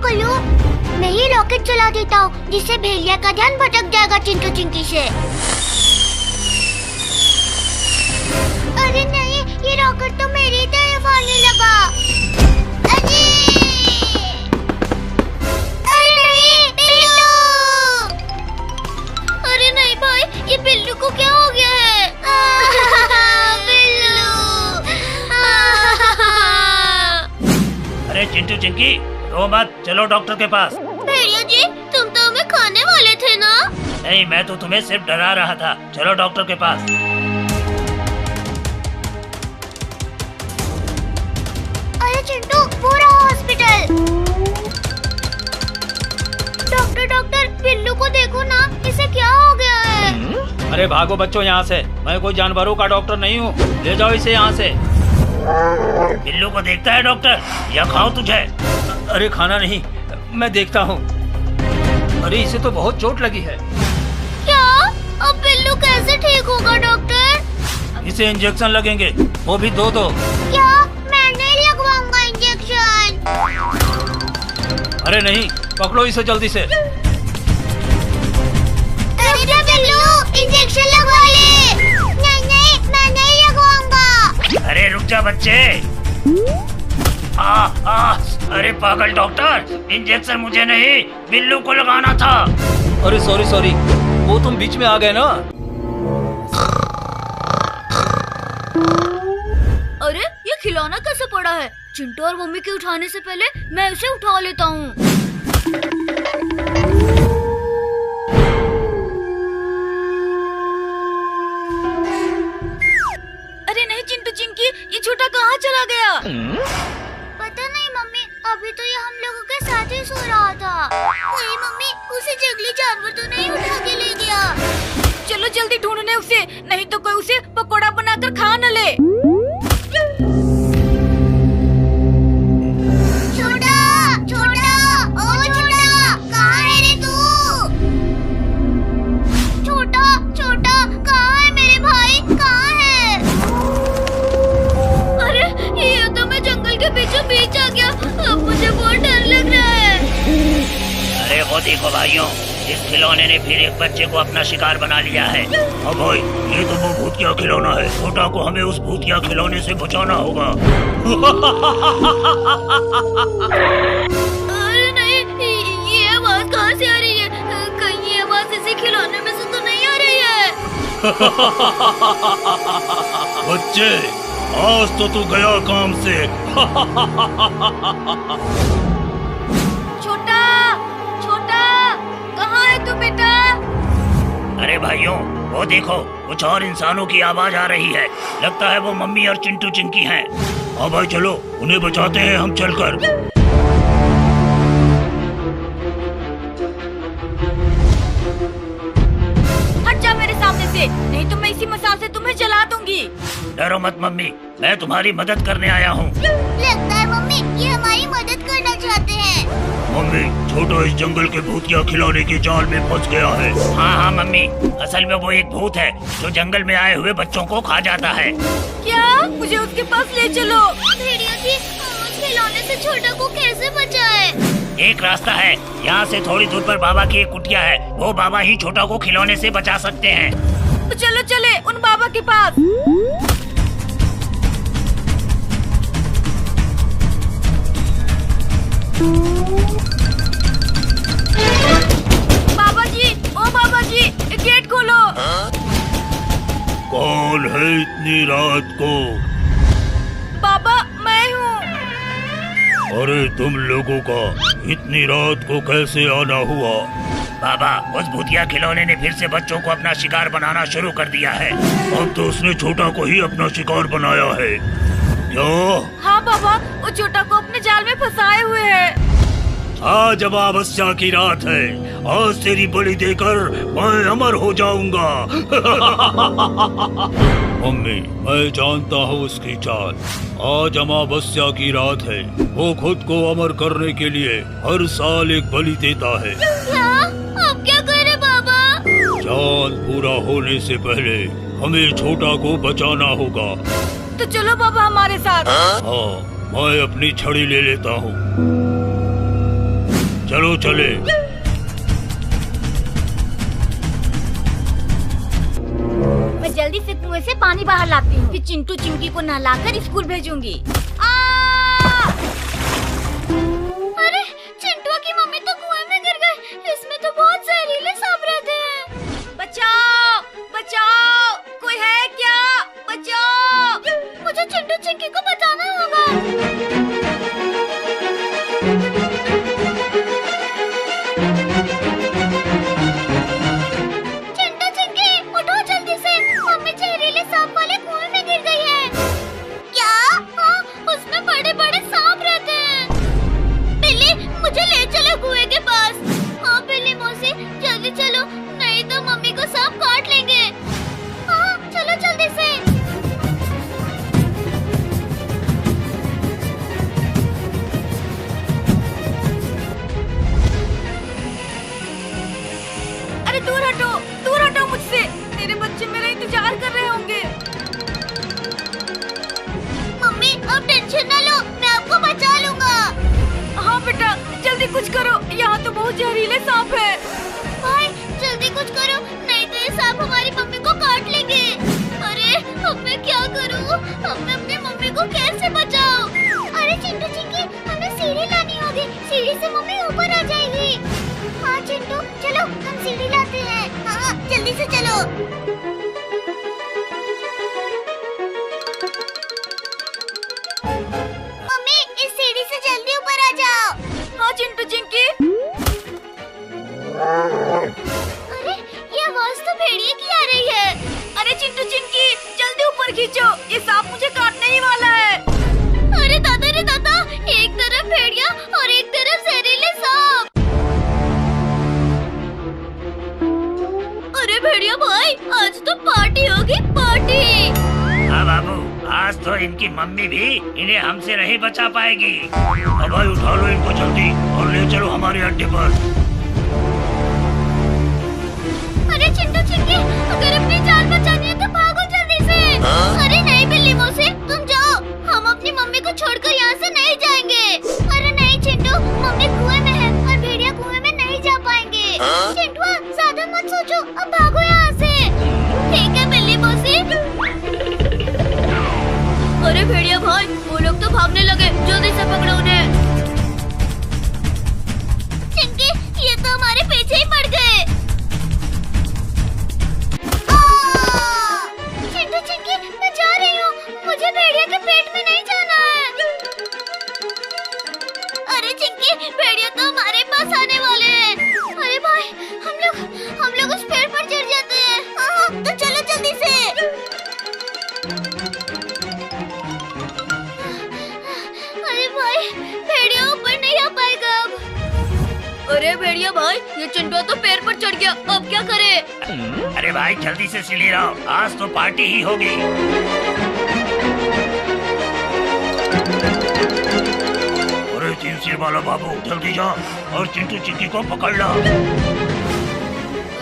[SPEAKER 2] करूं? मैं ही रॉकेट चला देता हूँ, जिससे भेड़िया का ध्यान भटक जाएगा चिंटू चिंकी से। अरे नहीं, ये रॉकेट तो मेरी तरफ आने लगा। अरे नहीं, बिल्लू! अरे नहीं भाई, ये बिल्लू को क्या हो गया है? बिल्लू!
[SPEAKER 1] अरे चिंटू चिंकी, रो मत, चलो डॉक्टर के पास।
[SPEAKER 2] भेड़िया जी, तुम तो हमें खाने वाले थे ना?
[SPEAKER 1] नहीं, मैं तो तुम्हें सिर्फ डरा रहा था। चलो डॉक्टर के पास।
[SPEAKER 2] अरे चिंटू, वो रहा हॉस्पिटल। डॉक्टर, बिल्लू को देखो ना, इसे क्या हो गया है?
[SPEAKER 3] अरे भागो बच्चों यहाँ से, मैं कोई जानवरों का डॉक्टर नहीं हूँ, ले जाओ इसे यहाँ से।
[SPEAKER 1] बिल्लू को देखता है डॉक्टर, या खाओ तुझे?
[SPEAKER 3] अरे खाना नहीं, मैं देखता हूँ। अरे इसे तो बहुत चोट लगी है।
[SPEAKER 2] क्या? अब बिल्लू कैसे ठीक होगा डॉक्टर?
[SPEAKER 3] इसे इंजेक्शन लगेंगे, वो भी दो।
[SPEAKER 2] क्या? मैं नहीं लगवाऊंगा इंजेक्शन।
[SPEAKER 3] अरे नहीं, पकड़ो इसे जल्दी से।
[SPEAKER 2] अरे बिल्लू, इंजेक्शन लगवा ले। नहीं, मैं नहीं लगवाऊंगा।
[SPEAKER 1] अरे रुक जा बच्चे। अरे पागल डॉक्टर, इंजेक्शन मुझे नहीं, बिल्लू को लगाना था।
[SPEAKER 3] अरे सॉरी, वो तुम बीच में आ गए ना।
[SPEAKER 4] अरे ये खिलौना कैसे पड़ा है? चिंटू और मम्मी के उठाने से पहले मैं इसे उठा लेता हूँ। अरे नहीं चिंटू चिंकी, ये छोटा कहाँ चला गया?
[SPEAKER 2] पता नहीं मम्मी, अभी तो ये हम लोगों के साथ ही सो रहा था। नहीं मम्मी, उसे जंगली जानवर तो नहीं उठा के ले गया?
[SPEAKER 4] चलो जल्दी ढूंढने उसे, नहीं तो कोई उसे पकोड़ा बनाकर खा न ले।
[SPEAKER 2] छोटा, कहाँ है रे तू? छोटा, कहाँ है मेरे भाई? कहाँ है?
[SPEAKER 4] अरे ये तो मैं जंगल के बीचों बीच आ गया, अब मुझे बहुत डर लग रहा है।
[SPEAKER 1] अरे वो देखो भाइयों, इस खिलौने ने फिर एक बच्चे को अपना शिकार बना लिया है। अब भाई, ये तो वो भूतिया खिलौना है, छोटा को हमें उस भूतिया खिलौने से बचाना होगा।
[SPEAKER 4] अरे नहीं, ये आवाज कहाँ से आ रही है? कहीं ये आवाज इसी खिलौने में से तो नहीं आ रही है?
[SPEAKER 5] बच्चे, आज तो तू गया काम से।
[SPEAKER 4] छोटा, कहाँ है तू बेटा?
[SPEAKER 1] अरे भाइयों, वो देखो, कुछ और इंसानों की आवाज आ रही है। लगता है वो मम्मी और चिंटू चिंकी हैं।
[SPEAKER 5] हाँ भाई चलो, उन्हें बचाते हैं हम चलकर।
[SPEAKER 4] हट जा मेरे सामने से, नहीं तो मैं इसी मसाल से तुम्हें जला दूंगी।
[SPEAKER 1] डरो मत मम्मी, मैं तुम्हारी मदद करने आया हूँ।
[SPEAKER 2] लगता है मम्मी ये हमारी मदद करना चाहते हैं।
[SPEAKER 5] मम्मी, छोटा इस जंगल के भूतिया खिलौने की जाल में फंस गया है।
[SPEAKER 1] हाँ मम्मी, असल में वो एक भूत है जो जंगल में आए हुए बच्चों को खा जाता है।
[SPEAKER 4] क्या? मुझे उसके पास ले चलो।
[SPEAKER 2] भेड़िया जी, हम उस खिलौने से छोटा को कैसे बचाए?
[SPEAKER 1] एक रास्ता है, यहाँ से थोड़ी दूर पर बाबा की एक कुटिया है, वो बाबा ही छोटा को खिलौने से बचा सकते हैं।
[SPEAKER 4] तो चलो चले उन बाबा के पास। बाबा जी, गेट खोलो।
[SPEAKER 5] कौन है इतनी रात को?
[SPEAKER 4] बाबा, मैं हूँ।
[SPEAKER 5] अरे तुम लोगों का इतनी रात को कैसे आना हुआ?
[SPEAKER 1] बाबा, उस भूतिया खिलौने ने फिर से बच्चों को अपना शिकार बनाना शुरू कर दिया है।
[SPEAKER 5] अब तो उसने छोटा को ही अपना शिकार बनाया है। क्यों?
[SPEAKER 4] हाँ बाबा, वो छोटा को अपने जाल में फंसाए हुए है।
[SPEAKER 5] आज अमावस्या की रात है, आज तेरी बलि देकर मैं अमर हो जाऊंगा। मम्मी, मैं जानता हूँ उसकी चाल। आज अमावस्या की रात है, वो खुद को अमर करने के लिए हर साल एक बलि देता है।
[SPEAKER 2] क्या? अब क्या करे बाबा?
[SPEAKER 5] चाल पूरा होने से पहले हमें छोटा को बचाना होगा।
[SPEAKER 4] तो चलो बाबा हमारे साथ।
[SPEAKER 5] हाँ, मैं अपनी छड़ी ले लेता हूँ। चलो चले।
[SPEAKER 4] मैं जल्दी से कुएं से पानी बाहर लाती हूँ, फिर चिंटू चिंकी को नहलाकर स्कूल भेजूंगी।
[SPEAKER 2] अरे चिंटू की मम्मी तो कुएं में गिर गई। इसमें तो बहुत जहरीले सांप रहते हैं।
[SPEAKER 4] बचाओ बचाओ, कोई है क्या? बचाओ,
[SPEAKER 2] मुझे चिंटू चिंकी को बचाना होगा।
[SPEAKER 4] दूर हटो मुझसे, मेरे बच्चे मेरा इंतजार कर रहे होंगे।
[SPEAKER 2] मम्मी, अब टेंशन ना लो, मैं आपको बचा लूंगा।
[SPEAKER 4] हाँ बेटा, जल्दी कुछ करो, यहाँ तो बहुत जहरीले सांप है।
[SPEAKER 2] भाई जल्दी कुछ करो, नहीं तो ये सांप हमारी मम्मी को काट लेंगे। अरे अब मैं क्या करूँ? अब मैं अपनी मम्मी को कैसे बचाऊँ? अरे चिंटू चिंकी, हमें सीढ़ी लानी होगी, सीढ़ी से मम्मी ऊपर आ जाएगी। हाँ चिंटू, चलो हम सीढ़ी लाते हैं। हाँ जल्दी से चलो। मम्मी, इस सीढ़ी से जल्दी ऊपर आ जाओ।
[SPEAKER 4] हाँ चिंटू चिंकी।
[SPEAKER 2] अरे ये आवाज तो भेड़िए की आ रही है।
[SPEAKER 4] अरे चिंटू चिंकी, जल्दी ऊपर खींचो, ये सांप मुझे काटने ही वाला है।
[SPEAKER 2] अरे दादा, एक तरफ भेड़िया और एक तरफ जहरीले सांप। अरे भेड़िया भाई, आज तो पार्टी होगी, पार्टी।
[SPEAKER 1] हाँ बाबू, आज तो इनकी मम्मी भी इन्हें हमसे नहीं बचा पाएगी। अब भाई उठा लो इनको जल्दी और ले चलो हमारे अड्डे पर।
[SPEAKER 2] अरे चिंटू चिंकी, अगर अपनी जान बचानी है तो भागो जल्दी से। अरे नहीं बिल्ली मौसी, तुम जाओ, हम अपनी मम्मी को छोड़कर यहाँ से नहीं जाएंगे। अरे नहीं चिंटू, मम्मी कुएं में है और भेड़िया कुएं में नहीं जा पाएंगे। चिंटू ज्यादा मत सोचो, अब भागो यहाँ से। ठीक है बिल्ली मौसी। अरे भेड़िया भाई, वो लोग तो भागने लगे, जल्दी से पकड़ो उन्हें। चिंकी, ये तो हमारे पीछे ही पड़ गए। चिंटू चिंकी, मैं जा रही हूँ, मुझे भेड़िया के पेट में नहीं जाना है। अरे चिंकी, भेड़िया तो हमारे पास आने वाले हैं। अरे भाई, हम लोग उस पेड़ पर चढ़ जाते हैं। हाँ, तो चलो जल्दी से। अरे भाई, भेड़िया ऊपर नहीं आ पाएगा अब। अरे भेड़िया भाई, ये चिंटू तो पेड़ पर चढ़ गया, अब क्या करे?
[SPEAKER 1] अरे भाई जल्दी से सीढ़ी लाओ, आज तो पार्टी ही होगी।
[SPEAKER 5] अरे तीन सिर वाला बाबू, जल्दी जा और चिंटू चिंकी को पकड़ ला।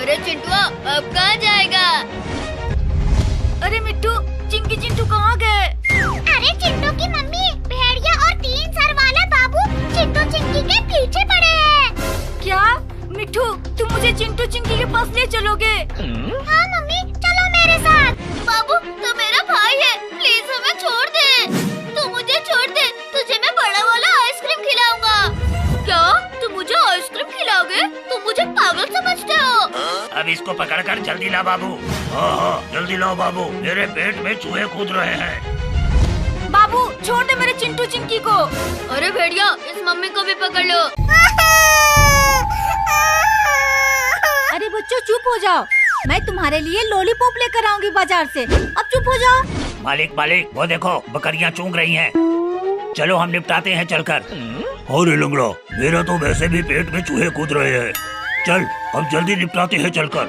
[SPEAKER 2] अरे चिंटुआ, अब कहाँ जाएगा?
[SPEAKER 4] अरे मिट्टू, चिंकी चिंटू कहाँ गए?
[SPEAKER 2] अरे चिंटू की मम्मी, भेड़िया और तीन सर वाला बाबू चिंटू चिंकी के पीछे पड़े हैं।
[SPEAKER 4] क्या मिट्टू, तुम मुझे चिंटू चिंकी के पास ले चलोगे?
[SPEAKER 2] हाँ मम्मी, चलो मेरे साथ। बाबू तो मेरा भाई है, प्लीज हमें छोड़ दे। तू मुझे छोड़ दे, तुझे मैं बड़ा वाला आइसक्रीम खिलाऊंगा। क्या तुम मुझे आइसक्रीम खिलाओगे? तुम मुझे पागल समझते हो?
[SPEAKER 1] अब इसको पकड़कर जल्दी ला बाबू।
[SPEAKER 5] हाँ, जल्दी लाओ बाबू, मेरे पेट में चूहे कूद रहे हैं।
[SPEAKER 4] बाबू छोड़ दे मेरे चिंटू चिंकी को।
[SPEAKER 2] अरे भेड़िया, इस मम्मी को भी पकड़ लो।
[SPEAKER 4] बच्चों चुप हो जाओ। मैं तुम्हारे लिए लॉलीपॉप लेकर आऊंगी बाजार से। अब चुप हो जाओ।
[SPEAKER 1] मालिक मालिक, वो देखो बकरियां चूंग रही हैं। चलो हम निपटाते हैं चलकर।
[SPEAKER 5] अरे लंगड़ा, मेरा तो वैसे भी पेट में चूहे कूद रहे हैं। चल अब जल्दी निपटाते हैं चलकर।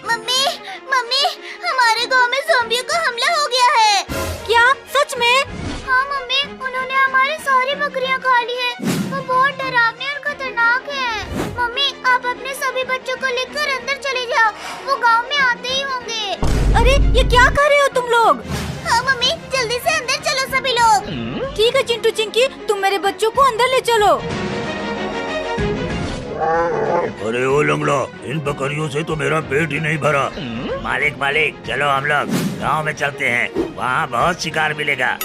[SPEAKER 2] मम्मी मम्मी, हमारे गांव में ज़ॉम्बियों का हमला हो गया है।
[SPEAKER 4] क्या सच में?
[SPEAKER 2] हाँ मम्मी, उन्होंने हमारी सारी बकरियां खा ली है। वो बहुत डरावने और खतरनाक है। मम्मी, आप अपने सभी बच्चों को लेकर अंदर चले जाओ, वो गांव में आते ही होंगे।
[SPEAKER 4] अरे ये क्या कर रहे हो तुम लोग?
[SPEAKER 2] हाँ मम्मी, जल्दी से अंदर चलो सभी लोग।
[SPEAKER 4] ठीक है चिंटू चिंकी, तुम मेरे बच्चों को अंदर ले चलो।
[SPEAKER 5] अरे ओ लंगड़ा, इन बकरियों से तो मेरा पेट ही नहीं भरा।
[SPEAKER 1] मालिक मालिक, चलो हम लोग गाँव में चलते हैं, वहाँ बहुत शिकार मिलेगा।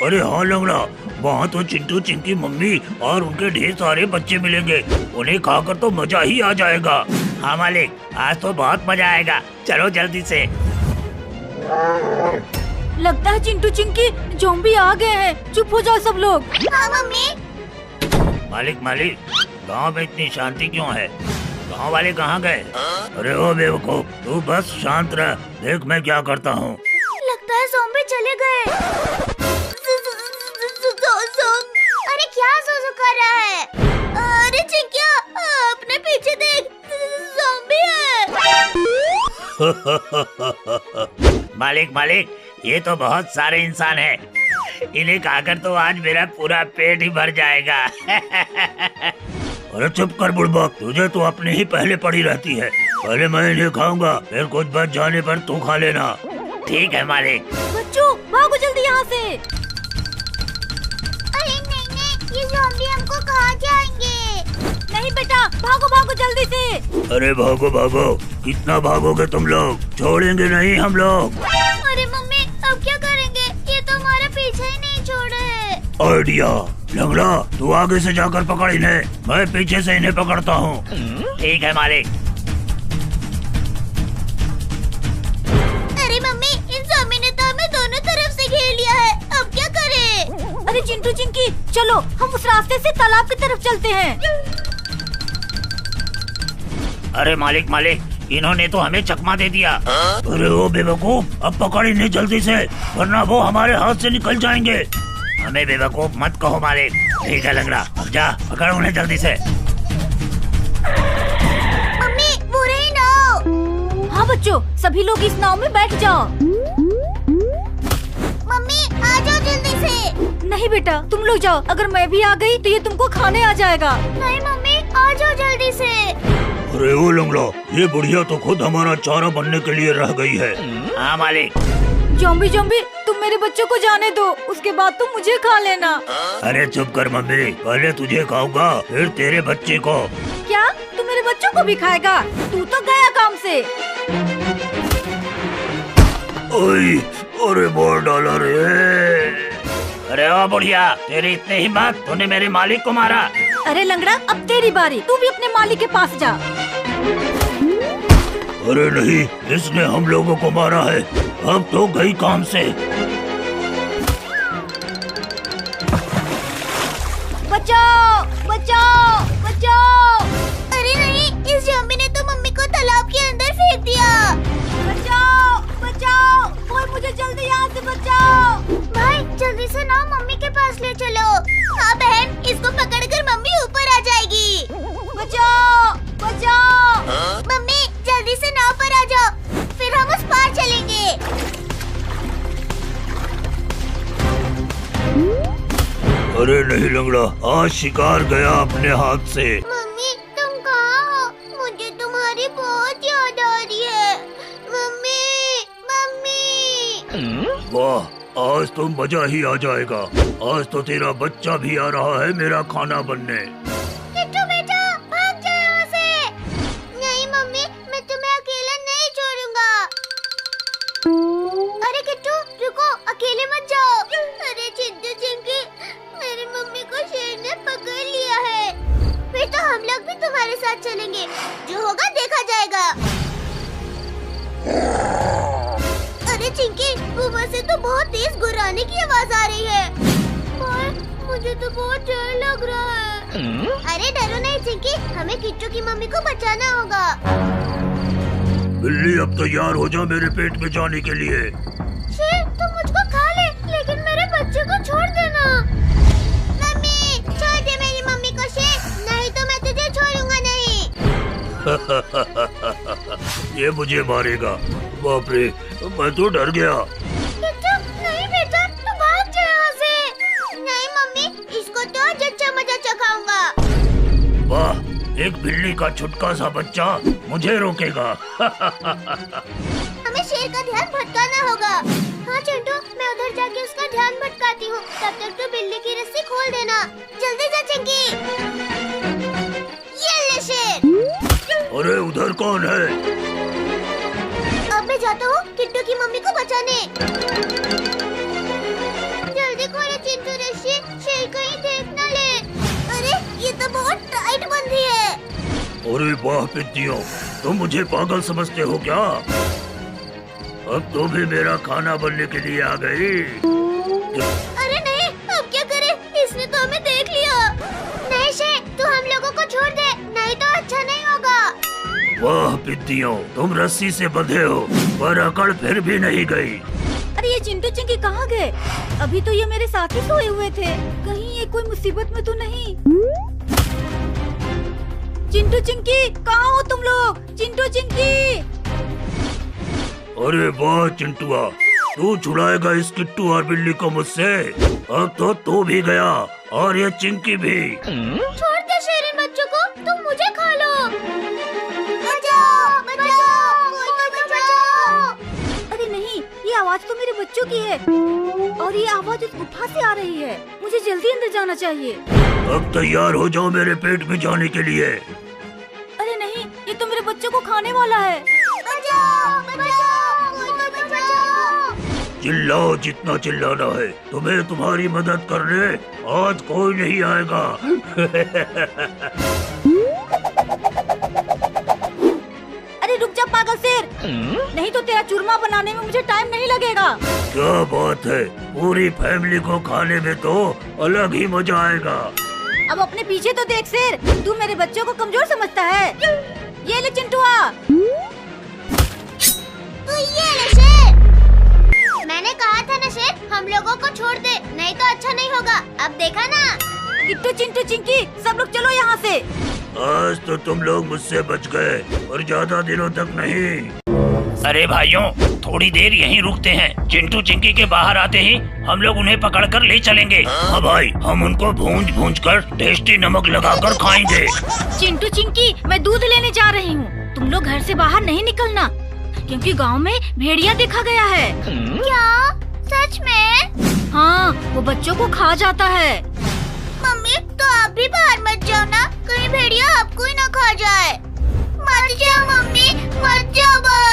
[SPEAKER 5] अरे हाँ लंगड़ा, वहाँ तो चिंटू चिंकी मम्मी और उनके ढेर सारे बच्चे मिलेंगे। उन्हें खाकर तो मजा ही आ जाएगा।
[SPEAKER 1] हाँ मालिक, आज तो बहुत मजा आएगा। चलो जल्दी से।
[SPEAKER 4] लगता है चिंटू चिंकी ज़ॉम्बी आ गए हैं। चुप हो जाओ सब लोग।
[SPEAKER 2] हाँ मम्मी।
[SPEAKER 1] मालिक मालिक, गांव में इतनी शांति क्यों है? गांव वाले कहाँ गए?
[SPEAKER 5] अरे ओ बेवकूफ, तू बस शांत रह, देख मैं क्या करता हूँ।
[SPEAKER 2] लगता है ज़ॉम्बी चले गए। अरे क्या ज़ोज़ो कर रहा है? अरे चिंकिया, अपने पीछे देख, ज़ॉम्बी है।
[SPEAKER 1] मालिक मालिक, ये तो बहुत सारे इंसान हैं। इन्हें खाकर तो आज मेरा पूरा पेट ही भर जाएगा।
[SPEAKER 5] अरे चुप कर बुड़बक, तुझे तो अपनी ही पहले पड़ी रहती है। पहले मैं इन्हें खाऊंगा, फिर कुछ बच जाने पर तू खा लेना।
[SPEAKER 1] ठीक है मालिक।
[SPEAKER 4] बच्चों भागो जल्दी यहाँ से।
[SPEAKER 2] अरे नहीं नहीं, ये ज़ॉम्बी हमको खा जाएंगे।
[SPEAKER 4] नहीं बेटा, भागो भागो जल्दी से।
[SPEAKER 5] अरे भागो भागो, कितना भागोगे तुम लोग? छोड़ेंगे नहीं हम लोग।
[SPEAKER 2] अरे मम्मी, अब क्या करेंगे? ये तो हमारा पीछा ही नहीं छोड़ रहे हैं।
[SPEAKER 5] आइडिया, लंगड़ा तू आगे से जाकर पकड़ इन्हें, मैं पीछे से इन्हें पकड़ता हूँ।
[SPEAKER 1] ठीक है मालिक।
[SPEAKER 2] अरे मम्मी, इन ज़ॉम्बी ने तो हमें दोनों तरफ से घेर लिया है। अब क्या करें?
[SPEAKER 4] अरे चिंटू चिंकी, चलो हम उस रास्ते से तालाब की तरफ चलते हैं।
[SPEAKER 1] अरे मालिक मालिक, इन्होंने तो हमें चकमा दे दिया।
[SPEAKER 5] अरे ओ बेवकूफ, अब पकड़ इन्हें जल्दी से, वरना वो हमारे हाथ से निकल जाएंगे।
[SPEAKER 1] हमें बेवकूफ मत कहो मालिक। ठीक है लंगड़ा, अब जा पकड़ उन्हें जल्दी से।
[SPEAKER 2] मम्मी, वो रही नाव।
[SPEAKER 4] हाँ बच्चों, सभी लोग इस नाव में बैठ जाओ।
[SPEAKER 2] मम्मी, आ जाओ जल्दी से।
[SPEAKER 4] नहीं बेटा, तुम लोग जाओ, अगर मैं भी आ गई तो ये तुमको खाने आ जाएगा।
[SPEAKER 2] नहीं मम्मी, आ जाओ जल्दी से।
[SPEAKER 5] अरे ओ लंगड़ा, ये बुढ़िया तो खुद हमारा चारा बनने के लिए रह गई है।
[SPEAKER 1] हाँ मालिक।
[SPEAKER 4] ज़ॉम्बी ज़ॉम्बी, तुम मेरे बच्चों को जाने दो, उसके बाद तुम मुझे खा लेना।
[SPEAKER 5] अरे चुप कर मम्मी, पहले तुझे खाऊंगा फिर तेरे बच्चे को।
[SPEAKER 4] क्या तू मेरे बच्चों को भी खाएगा? तू तो गया काम से।
[SPEAKER 5] ओए, अरे मार डाला रे।
[SPEAKER 1] अरे ओ बुढ़िया, तेरी इतनी हिम्मत, तूने मेरे मालिक को मारा।
[SPEAKER 4] अरे लंगड़ा, अब तेरी बारी, तू भी अपने मालिक के पास जा।
[SPEAKER 5] अरे नहीं, इसने हम लोगों को मारा है, अब तो गई काम से।
[SPEAKER 4] बचाओ बचाओ बचाओ।
[SPEAKER 2] अरे नहीं, इस ज़ॉम्बी ने तो मम्मी को तालाब के अंदर फेंक दिया।
[SPEAKER 4] बचाओ बचाओ, कोई मुझे जल्दी यहाँ से बचाओ।
[SPEAKER 2] भाई जल्दी से नाव मम्मी के पास ले चलो। हाँ बहन, इसको पकड़कर मम्मी ऊपर आ जाएगी।
[SPEAKER 4] बचाओ बचाओ।
[SPEAKER 2] मम्मी जल्दी से नाव पर आ जाओ, फिर हम उस पार चलेंगे।
[SPEAKER 5] अरे नहीं लंगड़ा, आज शिकार गया अपने हाथ से।
[SPEAKER 2] मम्मी तुम कहाँ हो? मुझे तुम्हारी बहुत याद आ रही है। Mummy mummy.
[SPEAKER 5] वाह, आज तो मजा ही आ जाएगा। आज तो तेरा बच्चा भी आ रहा है मेरा खाना बनने।
[SPEAKER 2] किट्टू बेटा, भाग जाओ यहाँ से। नहीं मम्मी, मैं तुम्हें अकेला नहीं छोड़ूंगा। अरे किट्टू रुको, अकेले मत जाओ। अरे चिंटू चिंकी, मेरी मम्मी को शेर ने पकड़ लिया है। फिर तो हम लोग भी तुम्हारे साथ चलेंगे, जो होगा देखा जाएगा। अरे चिंकी, ऊपर से तो बहुत तेज गुर्राने की आवाज आ रही है। और मुझे तो बहुत डर लग रहा है। अरे डरो नहीं चिंकी, हमें किट्टू की मम्मी को बचाना होगा।
[SPEAKER 1] बिल्ली अब तैयार हो जा मेरे पेट में जाने के लिए।
[SPEAKER 2] शेर तुम मुझको खा ले, लेकिन मेरे बच्चे को छोड़ देना। मम्मी छोड़ दे मेरी मम्मी को शेर, नहीं तो मैं तुझे छोड़ूंगा नहीं।
[SPEAKER 1] ये मुझे मारेगा। बाप रे, मैं तो डर गया।
[SPEAKER 2] किट्टू नहीं बेटा, तू भाग जा यहाँ से। नहीं मम्मी, इसको तो आज अच्छा मजा चखाऊंगा।
[SPEAKER 1] वाह, एक बिल्ली का छुटका सा बच्चा मुझे रोकेगा।
[SPEAKER 2] हमें शेर का ध्यान भटकाना होगा। हाँ चिंटू, मैं उधर जाके उसका ध्यान भटकाती हूँ, तब तक तो बिल्ली की रस्सी खोल देना। जल्दी जा चिंकी। ये ले शेर।
[SPEAKER 1] अरे उधर कौन है?
[SPEAKER 2] अब मैं जाता हूँ किट्टू की मम्मी को बचाने। जल्दी खोलो चिंटू रस्सी, शेर कहीं देख न ले। अरे ये तो बहुत टाइट बंधी है।
[SPEAKER 1] अरे वाह पिद्दियों, तुम मुझे पागल समझते हो क्या? अब तो भी मेरा खाना बनने के लिए आ गई।
[SPEAKER 2] अरे नहीं, अब क्या करें? इसने तो हमें देख लिया। नहीं शेर, तू हम लोगों को छोड़ दे, नहीं तो अच्छा नहीं होगा।
[SPEAKER 1] वाह पिद्दियों, तुम रस्सी से बंधे हो पर अकड़ फिर भी नहीं गई।
[SPEAKER 4] अरे ये चिंटू चिंकी कहाँ गए? अभी तो ये मेरे साथ ही सोए हुए थे। कहीं ये कोई मुसीबत में तो नहीं? चिंटू चिंकी कहाँ हो तुम लोग? चिंटू चिंकी।
[SPEAKER 1] अरे वाह चिंटुआ, तू छुड़ाएगा इस किट्टू और बिल्ली को मुझसे? अब तो तू भी गया और ये चिंकी भी।
[SPEAKER 2] छोड़ दे शेर इन बच्चों को, तुम मुझे खा लो। बचाओ बचाओ, कोई तो बचाओ।
[SPEAKER 4] अरे नहीं, ये आवाज तो मेरे बच्चों की है और ये आवाज उस गुफा से आ रही है। मुझे जल्दी अंदर जाना चाहिए।
[SPEAKER 1] अब तैयार हो जाओ मेरे पेट में जाने के लिए।
[SPEAKER 4] अरे नहीं, ये तो मेरे बच्चों को खाने वाला है।
[SPEAKER 2] बचाओ बचाओ, कोई तो बचाओ।
[SPEAKER 1] चिल्लाओ जितना चिल्लाना है, तुम्हें तुम्हारी मदद करने आज कोई नहीं आएगा।
[SPEAKER 4] अरे रुक जा पागल शेर, नहीं तो तेरा चूरमा बनाने में मुझे टाइम नहीं लगेगा।
[SPEAKER 1] क्या बात है, पूरी फैमिली को खाने में तो अलग ही मजा आएगा।
[SPEAKER 4] अब अपने पीछे तो देख शेर, तू मेरे बच्चों को कमजोर समझता है। ये ले चिंटुआ।
[SPEAKER 2] तू ये ले शेर। मैंने कहा था ना शेर, हम लोगों को छोड़ दे, नहीं तो अच्छा नहीं होगा। अब देखा ना।
[SPEAKER 4] किट्टू चिंटू चिंकी सब लोग चलो यहाँ से।
[SPEAKER 1] आज तो तुम लोग मुझसे बच गए और ज्यादा दिनों तक नहीं।
[SPEAKER 3] अरे भाइयों, थोड़ी देर यहीं रुकते हैं। चिंटू चिंकी के बाहर आते ही हम लोग उन्हें पकड़कर ले चलेंगे।
[SPEAKER 1] हाँ भाई, हम उनको भूंज कर टेस्टी नमक लगाकर खाएंगे।
[SPEAKER 4] चिंटू चिंकी, मैं दूध लेने जा रही हूँ। तुम लोग घर से बाहर नहीं निकलना, क्योंकि गांव में भेड़िया देखा गया है।
[SPEAKER 2] क्या सच में?
[SPEAKER 4] हाँ, वो बच्चों को खा जाता है।
[SPEAKER 2] मम्मी तो आप भी बाहर मत जाओ ना, कहीं भेड़िया आपको ही ना खा जाए। मत जाओ मम्मी, मत जाओ बाहर।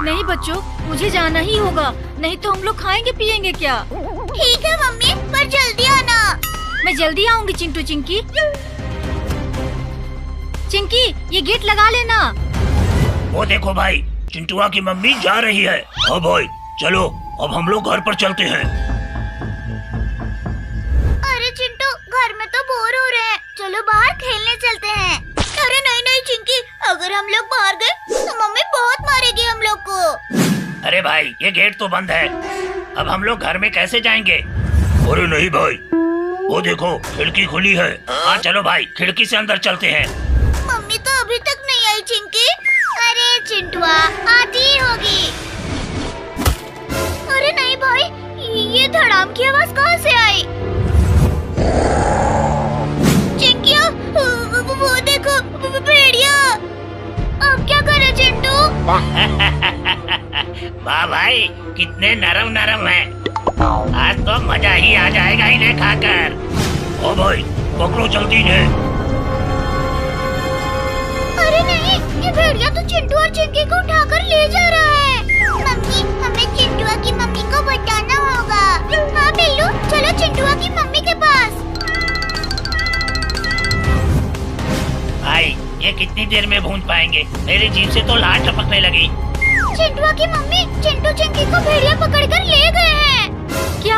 [SPEAKER 4] नहीं बच्चों, मुझे जाना ही होगा, नहीं तो हम लोग खाएंगे पिएंगे क्या?
[SPEAKER 2] ठीक है मम्मी, पर जल्दी आना।
[SPEAKER 4] मैं जल्दी आऊंगी चिंटू चिंकी। चिंकी, ये गेट लगा लेना।
[SPEAKER 1] वो देखो भाई, चिंटुआ की मम्मी जा रही है। हाँ भाई चलो, अब हम लोग घर पर चलते हैं।
[SPEAKER 2] अरे चिंटू, घर में तो बोर हो रहे हैं, चलो बाहर खेलने चलते हैं। अरे नहीं नहीं चिंकी, अगर हम लोग बाहर गए तो मम्मी बहुत मारेगी हम लोग को।
[SPEAKER 3] अरे भाई, ये गेट तो बंद है, अब हम लोग घर में कैसे जाएंगे?
[SPEAKER 1] अरे नहीं भाई, वो देखो खिड़की खुली है।
[SPEAKER 3] हाँ चलो भाई, खिड़की से अंदर चलते हैं।
[SPEAKER 2] मम्मी तो अभी तक नहीं आई चिंकी। अरे चिंटुआ, आती ही होगी। अरे नहीं भाई, ये धड़ाम की आवाज कहाँ से आई? चिंकिया, वो देखो भेड़िया। अब क्या करे चिंटू?
[SPEAKER 3] वाह भाई, कितने नरम नरम हैं। आज तो मजा ही आ जाएगा इन्हें खाकर।
[SPEAKER 1] हाँ भाई, पकड़ो जल्दी इन्हें।
[SPEAKER 2] अरे नहीं, ये भेड़िया तो चिंटू और चिंकी को उठाकर ले जा रहा है। मम्मी, हमें चिंटुआ की मम्मी को बचाना होगा। हाँ बिल्लू, चलो चिंटुआ की मम्मी के पास।
[SPEAKER 3] भाई, ये कितनी देर में भून पाएंगे? मेरी जीभ से तो लार टपकने लगी।
[SPEAKER 2] चिंटुआ की मम्मी चिंटू चिंकी को भेड़िया पकड़कर ले गए हैं।
[SPEAKER 4] क्या?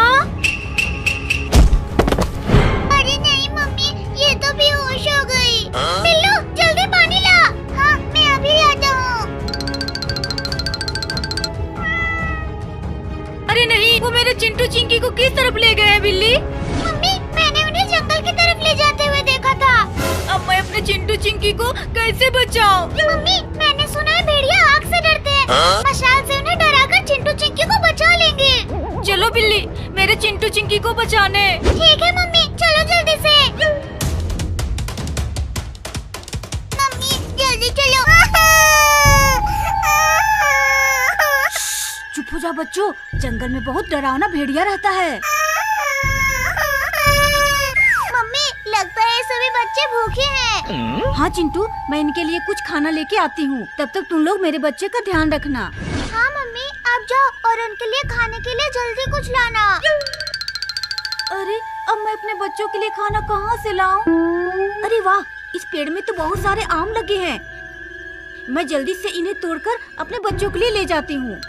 [SPEAKER 4] चिंकी को किस तरफ ले गए हैं बिल्ली?
[SPEAKER 2] मम्मी, मैंने उन्हें जंगल की तरफ ले जाते हुए देखा था।
[SPEAKER 4] अब मैं अपने चिंटू चिंकी को कैसे बचाऊं?
[SPEAKER 2] मम्मी, मैंने सुना है भेड़िया आग से डरते हैं। मशाल से उन्हें डराकर चिंटू चिंकी को बचा लेंगे।
[SPEAKER 4] चलो बिल्ली, मेरे चिंटू चिंकी को बचाने।
[SPEAKER 2] ठीक है मम्मी, चलो जल्दी से। मम्मी, जल्दी चलो।
[SPEAKER 4] चुप हो जा बच्चों, जंगल में बहुत डरावना भेड़िया रहता है।
[SPEAKER 2] मम्मी, लगता है सभी बच्चे भूखे हैं।
[SPEAKER 4] हाँ चिंटू, मैं इनके लिए कुछ खाना लेके आती हूँ। तब तक तुम लोग मेरे बच्चे का ध्यान रखना।
[SPEAKER 2] हाँ मम्मी, आप जाओ और उनके लिए खाने के लिए जल्दी कुछ लाना।
[SPEAKER 4] अरे अब मैं अपने बच्चों के लिए खाना कहाँ से लाऊं? अरे वाह, इस पेड़ में तो बहुत सारे आम लगे हैं। मैं जल्दी से इन्हें तोड़कर अपने बच्चों के लिए ले जाती हूँ।